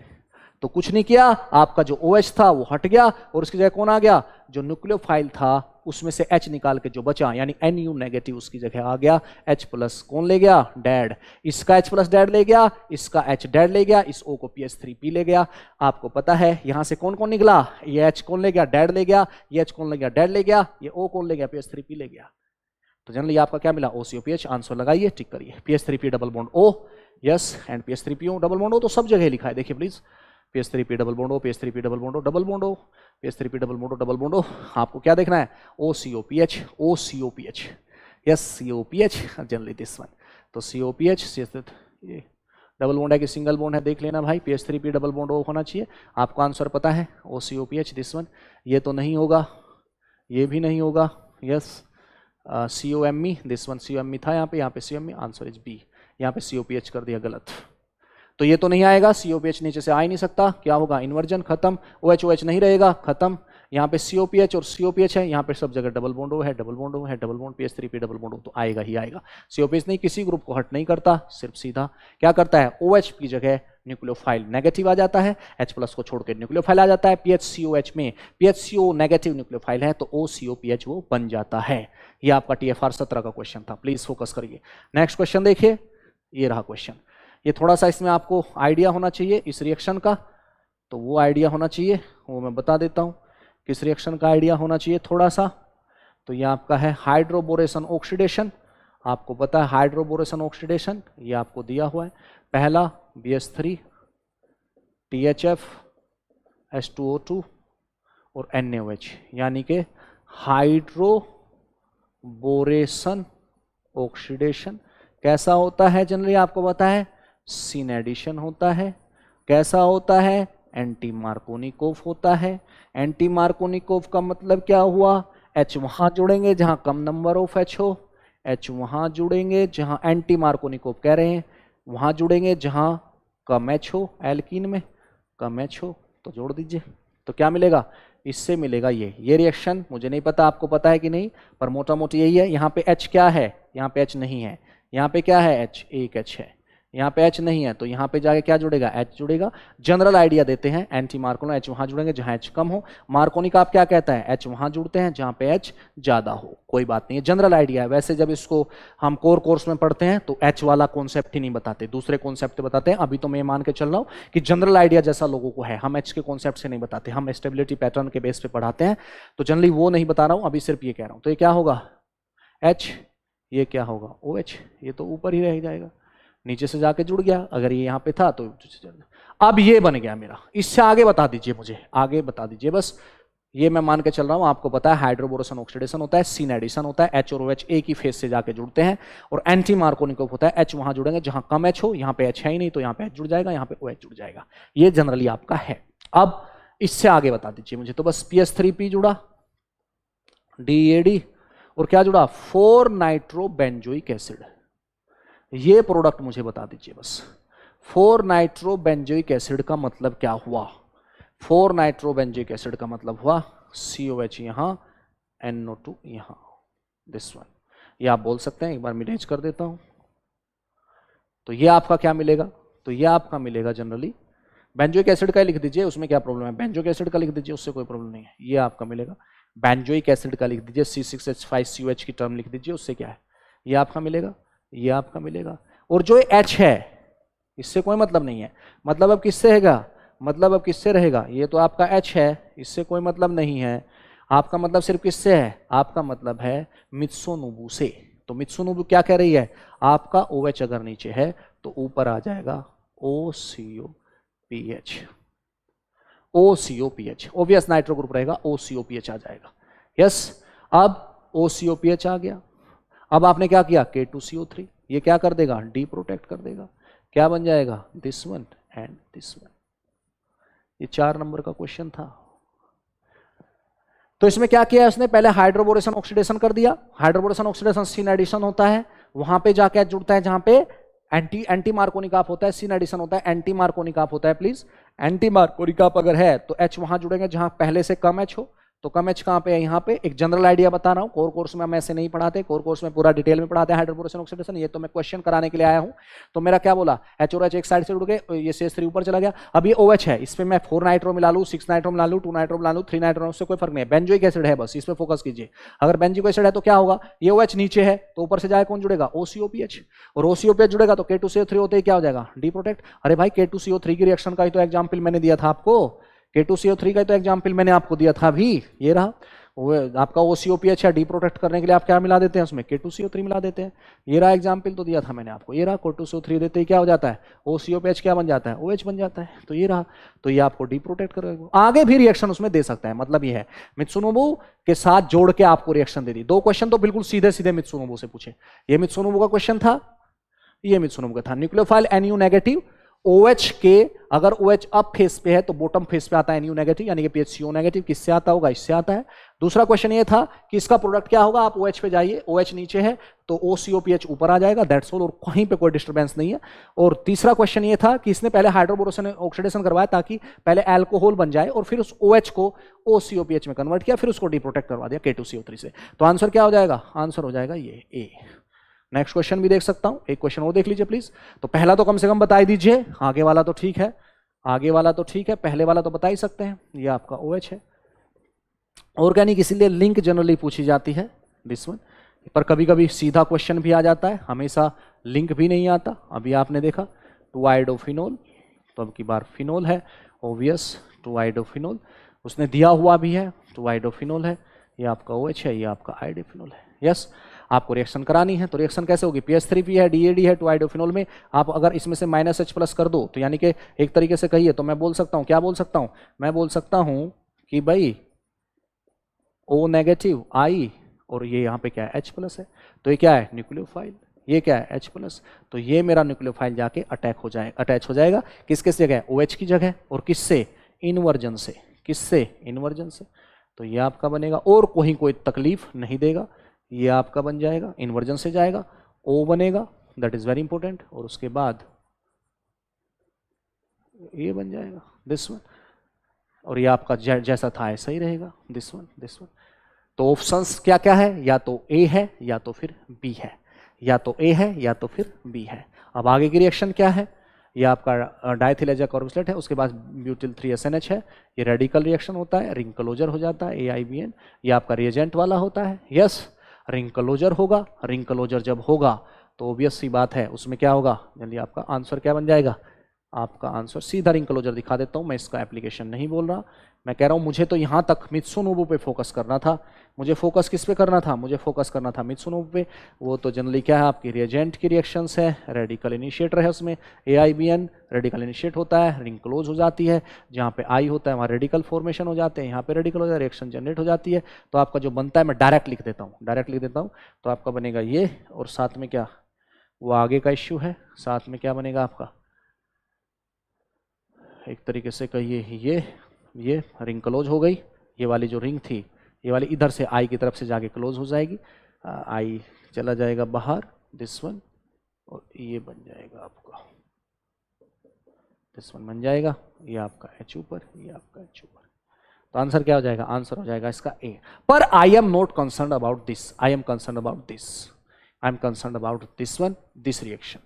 तो कुछ नहीं किया, आपका जो OH था वो हट गया, और उसकी जगह कौन आ गया, जो न्यूक्लियोफाइल था उसमें से H निकाल के जो बचा, यानी Nu नेगेटिव उसकी जगह आ गया, H प्लस कौन ले गया, डैड, इसका H प्लस डैड ले गया, इसका H डैड ले गया, इस O को PH3P ले गया। आपको पता है यहां से कौन कौन निकला, ये H कौन ले गया, डैड ले गया, ये H कौन ले गया, डैड ले गया, ये O कौन ले गया, PH3P ले गया। तो जनरली आपका क्या मिला, OCOPH, आंसर लगाइए, टिक करिए, PH3P double bond O, yes, and PH3PO double bond O तो सब जगह लिखा है, देखिए please, PH3P double bond O, PH3P double bond O, double bond O, PH3P double bond O, double bond O। आपको क्या देखना है, OCOPH, OCOPH, yes COPH, generally this one, तो COPH, ये डबल बॉन्ड है कि सिंगल बॉन्ड है देख लेना भाई, PH3P डबल बॉन्ड O होना चाहिए, आपको आंसर पता है, OCOPH दिस वन, ये तो नहीं होगा, ये भी नहीं होगा, yes COMe, this one COMe था यहाँ पे COMe, आंसर इज B, यहाँ पे COPH कर दिया गलत, तो ये तो नहीं आएगा, COPH नीचे से आ ही नहीं सकता, क्या होगा, इन्वर्जन खत्म, OH नहीं रहेगा, खत्म, यहाँ पे COPH और COPH है, यहाँ पे सब जगह डबल बॉन्ड O है, डबल बॉन्ड O है, double bond PH3P double bond O, तो आएगा ही आएगा। COPH नहीं, किसी ग्रुप को हट नहीं करता, सिर्फ सीधा क्या करता है, OH की जगह न्यूक्लियोफाइल नेगेटिव आ जाता है, H प्लस को छोड़ के न्यूक्लियोफाइल आ जाता है, PHCOH में PHCO नेगेटिव न्यूक्लियोफाइल है तो OCOPH वो बन जाता है। ये आपका TFR 17 का क्वेश्चन था, प्लीज फोकस करिए। नेक्स्ट क्वेश्चन देखिए, ये रहा क्वेश्चन, ये थोड़ा सा इसमें आपको आइडिया होना चाहिए इस रिएक्शन का, तो वो आइडिया होना चाहिए, वो मैं बता देता हूं, किस रिएक्शन का आइडिया होना चाहिए थोड़ा सा, तो ये आपका है हाइड्रोबोरेशन ऑक्सीडेशन, आपको पता है हाइड्रोबोरेशन ऑक्सीडेशन, ये आपको दिया हुआ है, पहला BH3 THF H2O2 और NaOH, यानी कि हाइड्रोबोरेशन ऑक्सीडेशन कैसा होता है, जनरली आपको पता है सिन एडिशन होता है, कैसा होता है, एंटी मार्कोनिकोव होता है। एंटी मार्कोनिकोव का मतलब क्या हुआ, H वहां जुड़ेंगे जहां कम नंबर ऑफ H हो, H वहां जुड़ेंगे जहां एंटी मार्कोनिकोव कह रहे हैं वहां जुड़ेंगे जहां कम H हो, एल्कीन में कम H हो, तो जोड़ दीजिए, तो क्या मिलेगा, इससे मिलेगा ये रिएक्शन, मुझे नहीं पता आपको पता है कि नहीं, पर मोटा मोटी यही है। यहाँ पे H क्या है, यहाँ पे H नहीं है, यहाँ पे क्या है, H, एक H है, यहाँ पे H नहीं है, तो यहाँ पे जाके क्या जुड़ेगा, H जुड़ेगा। जनरल आइडिया देते हैं, एंटी मार्कोनिक H वहां जुड़ेंगे जहां H कम हो, मार्कोनिक आप क्या कहता है, H वहां जुड़ते हैं जहां पे H ज्यादा हो, कोई बात नहीं है, जनरल आइडिया है। वैसे जब इसको हम कोर कोर्स में पढ़ते हैं तो H वाला कॉन्सेप्ट ही नहीं बताते, दूसरे कॉन्सेप्ट बताते हैं। अभी तो मैं मान के चल रहा हूँ कि जनरल आइडिया जैसा लोगों को है, हम H के कॉन्सेप्ट से नहीं बताते, हम स्टेबिलिटी पैटर्न के बेस पे पढ़ाते हैं, तो जनरली वो नहीं बता रहा हूँ, अभी सिर्फ ये कह रहा हूँ। तो ये क्या होगा H, ये क्या होगा OH, ये तो ऊपर ही रह जाएगा, नीचे से जाके जुड़ गया, अगर ये यहाँ पे था तो अब ये बन गया मेरा। इससे आगे बता दीजिए, मुझे आगे बता दीजिए बस, ये मैं मान के चल रहा हूँ, आपको पता है हाइड्रोबोरेशन ऑक्सीडेशन होता है, सिन एडिशन होता है, H और OH एक ही फेज से जाके जुड़ते हैं, और एंटी मार्कोनिकोव होता है, H वहां जुड़ेंगे जहां कम H हो, यहाँ पे H है ही नहीं तो यहाँ पे H जुड़ जाएगा, यहाँ पे OH जुड़ जाएगा, ये जनरली आपका है। अब इससे आगे बता दीजिए मुझे, तो बस PH3P जुड़ा, DAD, और क्या जुड़ा 4 नाइट्रोबेंजोइक एसिड, ये प्रोडक्ट मुझे बता दीजिए बस। 4 नाइट्रोबेंजोइक एसिड का मतलब क्या हुआ, 4 नाइट्रोबेंजिक एसिड का मतलब हुआ COH यहाँ, NO2 यहाँ, दिस वन। ये आप बोल सकते हैं, एक बार मैं इरेज कर देता हूँ। तो ये आपका क्या मिलेगा, तो ये आपका मिलेगा जनरली बेंजोइक एसिड का लिख दीजिए, उसमें क्या प्रॉब्लम है, बेंजोइक एसिड का लिख दीजिए, उससे कोई प्रॉब्लम नहीं है। ये आपका मिलेगा बेंजोइक एसिड का लिख दीजिए, C6H5COH की टर्म लिख दीजिए, उससे क्या है, ये आपका मिलेगा, ये आपका मिलेगा। और जो H है इससे कोई मतलब नहीं है, मतलब अब किससे रहेगा, मतलब अब किससे रहेगा, ये तो आपका H है, इससे कोई मतलब नहीं है। आपका मतलब सिर्फ किससे है, आपका मतलब है मित्सुनोबु से। तो मित्सुनोबु क्या कह रही है, आपका OH अगर नीचे है तो ऊपर आ जाएगा OCOPH, OCOPH, obvious nitro group रहेगा, OCOPH आ जाएगा। यस, अब OCOPH आ गया। अब आपने क्या किया, K2CO3, ये क्या कर देगा, डी प्रोटेक्ट कर देगा, क्या बन जाएगा, this one and this one. ये 4 नंबर का क्वेश्चन था। तो इसमें क्या किया उसने, पहले हाइड्रोबोरेशन ऑक्सीडेशन कर दिया। हाइड्रोबोरेशन ऑक्सीडेशन सीन एडिशन होता है, वहां पे जाके जुड़ता है जहां पे एंटी मार्कोनिक आप होता है, सीन एडिशन होता है, एंटी मार्कोनिक आप होता है। प्लीज, एंटी मार्कोनिक आप अगर है तो H वहां जुड़ेंगे जहां पहले से कम H हो। तो कम H कहां पे है, यहाँ पे। एक जनरल आइडिया बता रहा हूँ, कोर कोर्स में हम ऐसे नहीं पढ़ाते, कोर कोर्स में पूरा डिटेल में पढ़ाते हैं हाइड्रोबोरेशन ऑक्सीडेशन। ये तो मैं क्वेश्चन कराने के लिए आया हूँ। तो मेरा क्या बोला, H और H एक साइड से जुड़ गए, ये CH3 ऊपर चला गया। अब ये OH है, इस पे मैं 4 नाइट्रो मिला लूँ, 6 नाइट्रो मिला लूँ, 2 नाइट्रो मिला लूँ, 3 नाइट्रो, उससे कोई फर्क नहीं है। बेंजोइक एसिड है, बस इस पे फोकस कीजिए। अगर बेंजोइक एसिड है तो क्या होगा, ये OH नीचे है तो ऊपर से जाए कौन जुड़ेगा, OCOPH, और OCOPH जुड़ेगा तो K2CO3 होते ही क्या हो जाएगा, डी प्रोटेक्ट। अरे भाई K2CO3 की रिएक्शन का ही तो एग्जाम्पल मैंने दिया था आपको, K2CO3 का ही तो एग्जाम्पल मैंने आपको दिया था अभी, ये रहा। वो आपका OCOPH है, डी प्रोटेक्ट करने के लिए आप क्या मिला देते हैं उसमें, K2CO3 मिला देते हैं। ये रहा एग्जाम्पल तो दिया था मैंने आपको, ये रहा K2CO3 देते ही क्या हो जाता है, OCOPH क्या बन जाता है, OH बन जाता है। तो ये रहा, तो ये आपको डी प्रोटेक्ट करेगा, आगे भी रिएक्शन उसमें दे सकता है। मतलब ये है मित्सुनोबु के साथ जोड़ के आपको रिएक्शन दे दी। 2 क्वेश्चन तो बिल्कुल सीधे सीधे मित्सुनोबु से पूछे। ये मित्सुनोबु का क्वेश्चन था, ये मित्सुनोबु का था। न्यूक्लियोफाइल NU नेगेटिव, OH के अगर OH अप फेस पे है तो बॉटम फेस पे आता है NU नेगेटिव, यानी कि PHCO नेगेटिव। किससे आता होगा, इससे आता है। दूसरा क्वेश्चन ये था कि इसका प्रोडक्ट क्या होगा, आप OH पे जाइए, OH नीचे है तो OCOPH ऊपर आ जाएगा, दैट्स ऑल, और कहीं पे कोई डिस्टर्बेंस नहीं है। और तीसरा क्वेश्चन ये था कि इसने पहले हाइड्रोबोरेशन ऑक्सीडेशन करवाया ताकि पहले अल्कोहल बन जाए और फिर उस OH को OCOPH में कन्वर्ट किया, फिर उसको डिप्रोटेक्ट करवा दिया K2CO3 से। तो आंसर क्या हो जाएगा, आंसर हो जाएगा ये A। नेक्स्ट क्वेश्चन भी देख सकता हूं, एक क्वेश्चन और देख लीजिए प्लीज। तो पहला तो कम से कम बता ही दीजिए, आगे वाला तो ठीक है, आगे वाला तो ठीक है, पहले वाला तो बता ही सकते हैं, ये आपका OH है। ऑर्गेनिक इसीलिए लिंक जनरली पूछी जाती है, दिस वन, पर कभी कभी सीधा क्वेश्चन भी आ जाता है, हमेशा लिंक भी नहीं आता। अभी आपने देखा 2-आइडोफिनोल, तो अब की बार फिनोल है, ओवियस 2-आइडोफिनोल, उसने दिया हुआ भी है 2-आइडोफिनोल है, ये आपका OH है, ये आपका आइडोफिनोल है। यस, आपको रिएक्शन करानी है, तो रिएक्शन कैसे होगी, PH3P है, DAD है 2-आइडोफिनोल में, आप अगर इसमें से -H+ कर दो तो यानी कि एक तरीके से कहिए तो मैं बोल सकता हूँ, क्या बोल सकता हूँ, मैं बोल सकता हूँ कि भाई O नेगेटिव I, और ये यहाँ पे क्या है H+ है, तो ये क्या है न्यूक्लियोफाइल, ये क्या है H+, तो ये मेरा न्यूक्लियोफाइल जाके अटैच हो जाएगा किस किस जगह, OH की जगह, और किससे, इन्वर्जन से, किससे, इन्वर्जन से। तो ये आपका बनेगा, और कोई तकलीफ नहीं देगा, ये आपका बन जाएगा, इन्वर्जन से जाएगा, O बनेगा, दैट इज वेरी इंपॉर्टेंट, और उसके बाद ये बन जाएगा, दिस वन, और ये आपका जैसा था ऐसा ही रहेगा, दिस वन, दिस वन। तो ऑप्शंस क्या क्या है, या तो A है या तो फिर B है, या तो A है या तो फिर B है। अब आगे की रिएक्शन क्या है, ये आपका डाइथिल एजाकार्बोक्सिलेट है, उसके बाद ब्यूटिल 3SNH है, ये रेडिकल रिएक्शन होता है, रिंग क्लोजर हो जाता है AIBN, ये आपका रिएजेंट वाला होता है। यस, रिंग क्लोजर होगा, रिंग क्लोजर जब होगा तो ऑब्वियस सी बात है उसमें क्या होगा, जल्दी आपका आंसर क्या बन जाएगा, आपका आंसर सीधा रिंग क्लोजर दिखा देता हूं, मैं इसका एप्लीकेशन नहीं बोल रहा, मैं कह रहा हूं मुझे तो यहां तक मित्सुनोबु पे फोकस करना था। मुझे फोकस किस पे करना था, मुझे फोकस करना था मित्सुनोबु पे। वो तो जनरली क्या है, आपकी रिएजेंट की रिएक्शंस है, रेडिकल इनिशिएटर है उसमें, AIBN रेडिकल इनिशिएट होता है, रिंग क्लोज हो जाती है, जहाँ पे I होता है वहाँ रेडिकल फॉर्मेशन हो जाते हैं, यहाँ पे रेडिकल हो जाता है, रिएक्शन जनरेट हो जाती है। तो आपका जो बनता है, मैं डायरेक्ट लिख देता हूँ, डायरेक्ट लिख देता हूँ, तो आपका बनेगा ये, और साथ में क्या, वो आगे का इश्यू है, साथ में क्या बनेगा आपका, एक तरीके से कहिए ये रिंग क्लोज हो गई, ये वाली जो रिंग थी, ये वाली इधर से I की तरफ से जाके क्लोज हो जाएगी, I चला जाएगा बाहर, दिस वन, और ये बन जाएगा आपका दिस वन बन जाएगा, ये आपका H ऊपर, ये आपका H ऊपर। तो आंसर क्या हो जाएगा? आंसर हो जाएगा इसका A। पर I am not concern about this, I am concern about this, I am concern about this one, this reaction.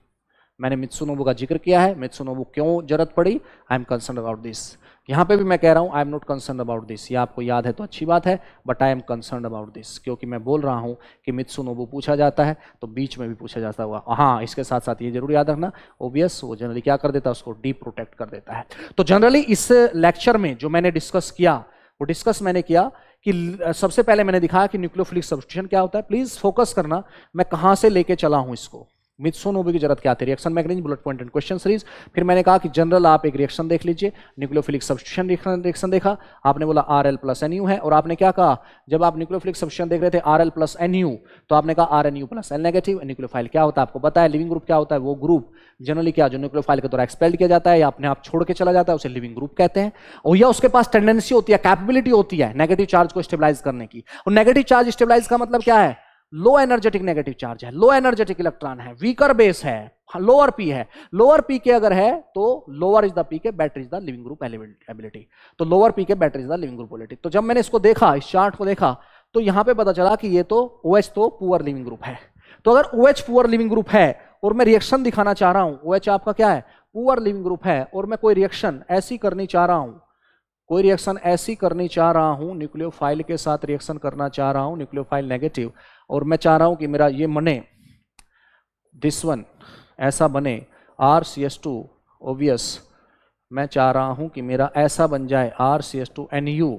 मैंने मित्सुनोबू का जिक्र किया है, मित्सुनोबू क्यों जरूरत पड़ी, I am concern about this. यहाँ पे भी मैं कह रहा हूँ I am not concern about this, ये आपको याद है तो अच्छी बात है, but I am concern about this, क्योंकि मैं बोल रहा हूँ कि मित्सुनोबू पूछा जाता है तो बीच में भी पूछा जाता हुआ। हाँ, इसके साथ साथ ये जरूर याद रखना, ओबियस वो जनरली क्या कर देता है, उसको डीप प्रोटेक्ट कर देता है। तो जनरली इस लेक्चर में जो मैंने डिस्कस किया, वो डिस्कस मैंने किया कि सबसे पहले मैंने दिखाया कि न्यूक्लियोफिलिक सब्स्टिट्यूशन क्या होता है। प्लीज फोकस करना, मैं कहां से लेके चला हूं इसको। मित्सुनोबू की जरूरत क्या थी, reaction mechanism, bullet point and question series. फिर मैंने कहा कि जनरल आप एक रिएक्शन देख लीजिए, न्यूक्लियोफिलिक सब्स्टिट्यूशन रिएक्शन देखा, आपने बोला Rl प्लस NU है, और आपने क्या कहा, जब आप न्यूक्लियोफिलिक सब्स्टिट्यूशन देख रहे थे Rl प्लस NU, तो आपने कहा RNU plus L negative. Nucleophile क्या होता है आपको पता है, लिविंग ग्रुप क्या होता है, वो ग्रुप जनरली क्या जो न्यूक्लियोफाइल के द्वारा एक्सपेल्ड किया जाता है या अपने आप छोड़ के चला जाता है, उसे लिविंग ग्रुप कहते हैं। और या उसके पास टेंडेंसी होती है, कैपेबिलिटी होती है नेगेटिव चार्ज को स्टेबलाइज करने की। और नेगेटिव चार्ज स्टेबलाइज का मतलब क्या है, लो एनर्जेटिक नेगेटिव चार्ज है, लो एनर्जेटिक इलेक्ट्रॉन है, वीकर बेस है, लोअर पी है। लोअर पी के अगर है तो लोअर इज द पी के battery is the leaving group ability, तो लोअर पी के battery is the leaving group ability. तो जब मैंने इसको देखा, इस चार्ट को देखा, तो यहां पे पता चला कि ये तो OH तो पुअर लिविंग ग्रुप है। तो अगर OH पुअर लिविंग ग्रुप है और मैं रिएक्शन दिखाना चाह रहा हूं, OH आपका क्या है, पुअर लिविंग ग्रुप है, और मैं कोई रिएक्शन ऐसी करनी चाह रहा हूं, कोई रिएक्शन ऐसी करनी चाह रहा हूं, न्यूक्लियोफाइल के साथ रिएक्शन करना चाह रहा हूं, न्यूक्लियोफाइल नेगेटिव, और मैं चाह रहा हूं कि मेरा ये बने, दिस वन ऐसा बने, RCH2 ओबियस, मैं चाह रहा हूं कि मेरा ऐसा बन जाए RCH2 NU,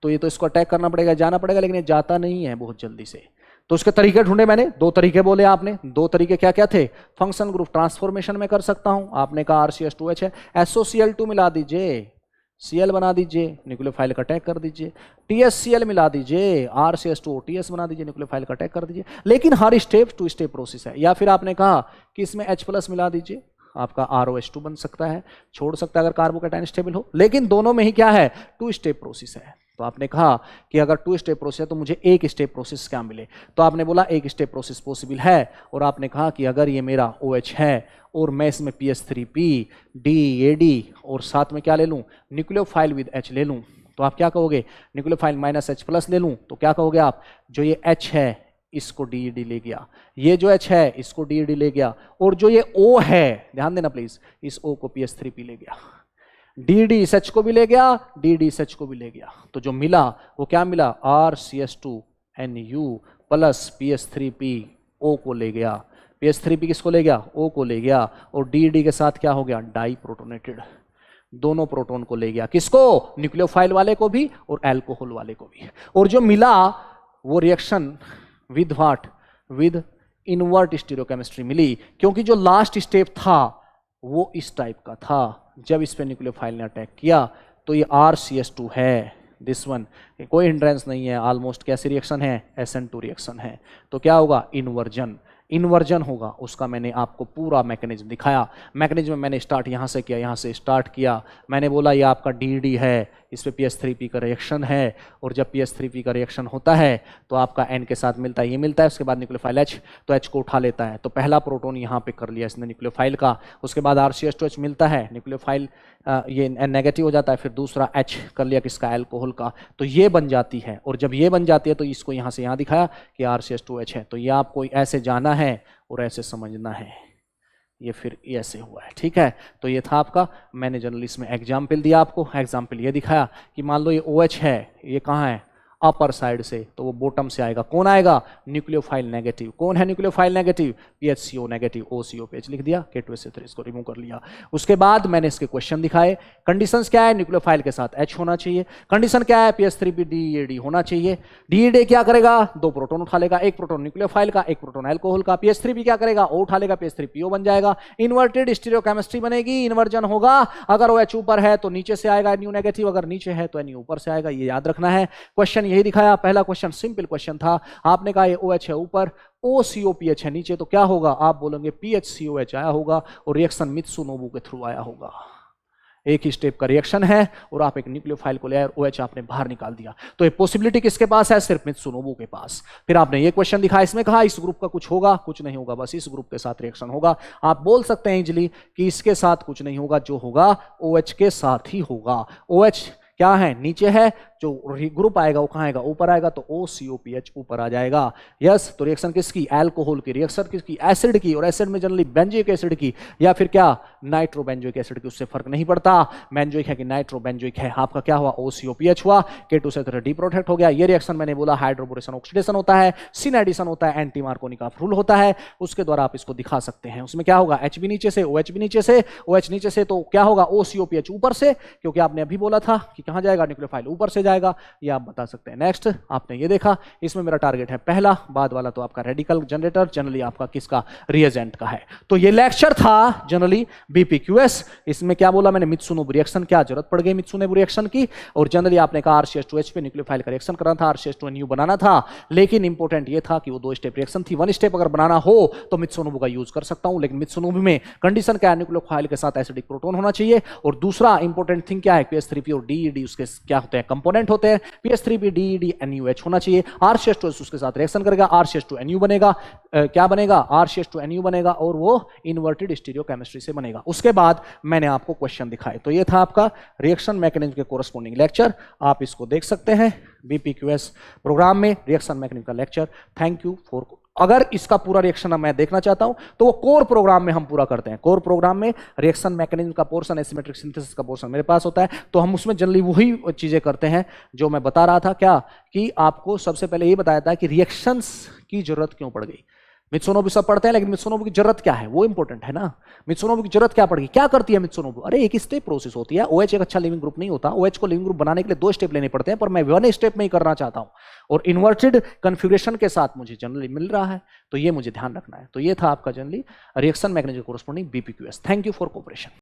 तो ये तो इसको अटैक करना पड़ेगा, जाना पड़ेगा, लेकिन ये जाता नहीं है बहुत जल्दी से। तो उसके तरीके ढूंढे मैंने, दो तरीके बोले आपने, दो तरीके क्या क्या थे, फंक्शन ग्रुप ट्रांसफॉर्मेशन में कर सकता हूं, आपने कहा RCH2H है, SOCl2 मिला दीजिए, Cl बना दीजिए, न्यूक्लियोफाइल का अटैक कर दीजिए, TSCl मिला दीजिए, RCH2O TS बना दीजिए, न्यूक्लियोफाइल का अटैक कर दीजिए। लेकिन हर स्टेप टू स्टेप प्रोसेस है। या फिर आपने कहा कि इसमें H+ मिला दीजिए, आपका ROH2 बन सकता है, छोड़ सकता है अगर कार्बोकैटायन स्टेबल हो, लेकिन दोनों में ही क्या है, टू स्टेप प्रोसेस है। तो आपने कहा कि अगर टू स्टेप प्रोसेस है तो मुझे एक स्टेप प्रोसेस क्या मिले, तो आपने बोला एक स्टेप प्रोसेस पॉसिबल है, और आपने कहा कि अगर ये मेरा OH है और मैं इसमें PH3P DAD और साथ में क्या ले लूं, न्यूक्लियोफाइल विद H ले लूं, तो आप क्या कहोगे, न्यूक्लियोफाइल माइनस H+ ले लूं, तो क्या कहोगे आप, जो ये H है इसको DED ले गया, ये जो H है इसको DED ले गया, और जो ये O है, ध्यान देना प्लीज, इस O को PH3P ले गया, DD इस H को भी ले गया, DD इस H को भी ले गया। तो जो मिला वो क्या मिला, RCH2NU प्लस PH3P O को ले गया, PH3P किसको ले गया, O को ले गया, और DD के साथ क्या हो गया, डाई प्रोटोनेटेड, दोनों प्रोटॉन को ले गया, किसको, न्यूक्लियोफाइल वाले को भी और अल्कोहल वाले को भी। और जो मिला वो reaction with what, with invert stereochemistry मिली, क्योंकि जो लास्ट स्टेप था वो इस टाइप का था। जब इस पे न्यूक्लियोफाइल ने अटैक किया तो ये RCH2 है, दिस वन, कोई हिंड्रेंस नहीं है, ऑलमोस्ट कैसी रिएक्शन है, SN2 रिएक्शन है। तो क्या होगा, इन्वर्जन, इन्वर्जन होगा, उसका मैंने आपको पूरा मैकेनिज्म दिखाया। मैकेनिज्म मैंने स्टार्ट यहाँ से किया, यहाँ से स्टार्ट किया, मैंने बोला ये आपका DD है, इस पे PH3P का रिएक्शन है, और जब PH3P का रिएक्शन होता है तो आपका N के साथ मिलता है, ये मिलता है, उसके बाद न्यूक्लियोफाइल H, तो H को उठा लेता है, तो पहला प्रोटॉन यहाँ पे कर लिया इसने न्यूक्लियोफाइल का, उसके बाद RCH2H मिलता है, न्यूक्लियोफाइल ये नेगेटिव हो जाता है, फिर दूसरा H कर लिया किसका, अल्कोहल का, तो ये बन जाती है। और जब ये बन जाती है तो इसको यहाँ से यहाँ दिखाया कि RCH2H है, तो ये आपको ऐसे जाना है और ऐसे समझना है, ये फिर ऐसे हुआ है, ठीक है। तो ये था आपका, मैंने जनरली इसमें एग्जाम्पल दिया आपको, एग्जाम्पल ये दिखाया कि मान लो ये OH है, ये कहाँ है, अपर साइड से, तो वो बॉटम से आएगा, कौन आएगा, न्यूक्लियोफाइल नेगेटिव, कौन है nucleophile negative, PHCO negative, OCO पे H लिख दिया, K2SO3 इसको रिमूव कर लिया। उसके बाद मैंने इसके क्वेश्चन दिखाए, कंडीशंस क्या है, न्यूक्लियोफाइल के साथ H होना चाहिए, कंडीशन क्या है, PH3P DED होना चाहिए, DED क्या करेगा, दो प्रोटॉन उठा लेगा, एक प्रोटॉन न्यूक्लियोफाइल का, एक प्रोटॉन अल्कोहल का, PH3P क्या करेगा, O उठा लेगा, PH3PO बन जाएगा, इन्वर्टेड स्टीरियोकेमिस्ट्री बनेगी, इन्वर्जन होगा, अगर OH ऊपर है तो नीचे से आएगा NU नेगेटिव, अगर नीचे है तो NU ऊपर से आएगा, ये याद रखना है। क्वेश्चन यही दिखाया, पहला क्वेश्चन सिंपल क्वेश्चन था, आपने कहा ये OH है ऊपर, OCOPH है नीचे, तो क्या होगा, आप बोलेंगे PHCOH आया होगा, और रिएक्शन मित्सुनोबू के थ्रू आया होगा। एक ही स्टेप का रिएक्शन है और आप एक न्यूक्लियोफाइल को ले आए और OH आपने बाहर निकाल दिया। तो ये पॉसिबिलिटी किसके पास है? सिर्फ मित्सुनोबू के पास। फिर आपने ये क्वेश्चन दिखाया, इसमें कहा इस ग्रुप का कुछ होगा? कुछ नहीं होगा, बस इस ग्रुप के साथ रिएक्शन होगा। आप बोल सकते हैं इजिली कि इसके साथ कुछ नहीं होगा, जो होगा OH के साथ ही होगा। OH क्या है? नीचे है, जो ग्रुप आएगा वो कहाँ आएगा? ऊपर आएगा, तो OCOPH ऊपर आ जाएगा। यस, तो रिएक्शन किसकी? अल्कोहल की। रिएक्शन किसकी? एसिड की। और एसिड में जनरली बेंजोइक एसिड की या फिर क्या नाइट्रोबेंजोइक एसिड की, उससे फर्क नहीं पड़ता बेंजोइक है कि नाइट्रोबेंजोइक है। आपका क्या हुआ? OCOPH हुआ, K2 से डीप्रोटेक्ट हो गया। ये रिएक्शन मैंने बोला हाइड्रोबोरेशन ऑक्सीडेशन होता है, सिन एडिशन होता है, एंटी मार्कोनिकॉफ रूल होता है, उसके द्वारा आप इसको दिखा सकते हैं। उसमें क्या होगा? H भी नीचे से, OH भी नीचे से, OH नीचे से, तो क्या होगा? OCOPH ऊपर से, क्योंकि आपने अभी बोला था कि कहां जाएगा? न्यूक्लियोफाइल ऊपर से जाएगा, ये आप बता सकते हैं। नेक्स्ट आपने ये देखा, इसमें मेरा टारगेट है पहला, बाद वाला तो आपका रेडिकल जनरेटर, जनरली आपका किसका? रिएजेंट का है। तो ये लेक्चर था जनरली BPQS। इसमें क्या बोला मैंने? मित्सुनोबू रिएक्शन, क्या जरूरत पड़ गई मित्सुनोबू रिएक्शन की? और जनरली आपने कहा RCH2H पे न्यूक्लियोफाइल का रिएक्शन करना था, RCH2NU बनाना था, लेकिन इंपॉर्टेंट ये था कि वो 2 स्टेप रिएक्शन थी। 1 स्टेप अगर बनाना हो तो मित्सुनोबू का यूज कर सकता हूं, लेकिन मित्सुनोबू में कंडीशन क्या है? न्यूक्लियोफाइल के साथ एसिडिक प्रोटॉन होना चाहिए। और दूसरा इंपॉर्टेंट थिंग क्या है? PS3P और DED उसके क्या होते हैं? कंपोनेंट होते हैं। PS3P DED NUH होना चाहिए। RCH2 उसके साथ रिएक्शन करेगा, RCH2NU बनेगा। क्या बनेगा? RCH2NU बनेगा और वो इन्वर्टेड स्टीरियोकेमिस्ट्री से बनेगा। उसके बाद मैंने आपको क्वेश्चन दिखाए। तो ये था आपका रिएक्शन मैकेनिज्म के कोरस्पोंडिंग लेक्चर। आप इसको देख सकते हैं BPQS प्रोग्राम में, रिएक्शन मैकेनिज्म का लेक्चर। Thank you for. अगर इसका पूरा रिएक्शन मैं देखना चाहता हूं तो वो कोर प्रोग्राम में हम पूरा करते हैं। कोर प्रोग्राम में रिएक्शन मैकेनिज्म का पोर्शन, एसिमेट्रिक सिंथेसिस का पोर्शन मेरे पास होता है, तो हम उसमें जनरली वही चीजें करते हैं जो मैं बता रहा था। क्या कि आपको सबसे पहले ये बताया था कि रिएक्शंस की जरूरत क्यों पड़ गई। मित्सुनोबू सब पढ़ते हैं, लेकिन मित्सुनोबू की जरूरत क्या है? वो इंपॉर्टेंट है ना। मित्सुनोबू की जरूरत क्या पड़ेगी? क्या करती है मित्सुनोबू? अरे एक स्टेप प्रोसेस होती है। OH एक अच्छा लिविंग ग्रुप नहीं होता। OH को लिविंग ग्रुप बनाने के लिए 2 स्टेप लेने पड़ते हैं, पर मैं 1 स्टेप में ही करना चाहता हूं और इन्वर्टेड कन्फिग्रेशन के साथ मुझे जनरली मिल रहा है, तो ये मुझे ध्यान रखना है। तो ये था आपका generally reaction mechanism corresponding BPQS। Thank you for cooperation.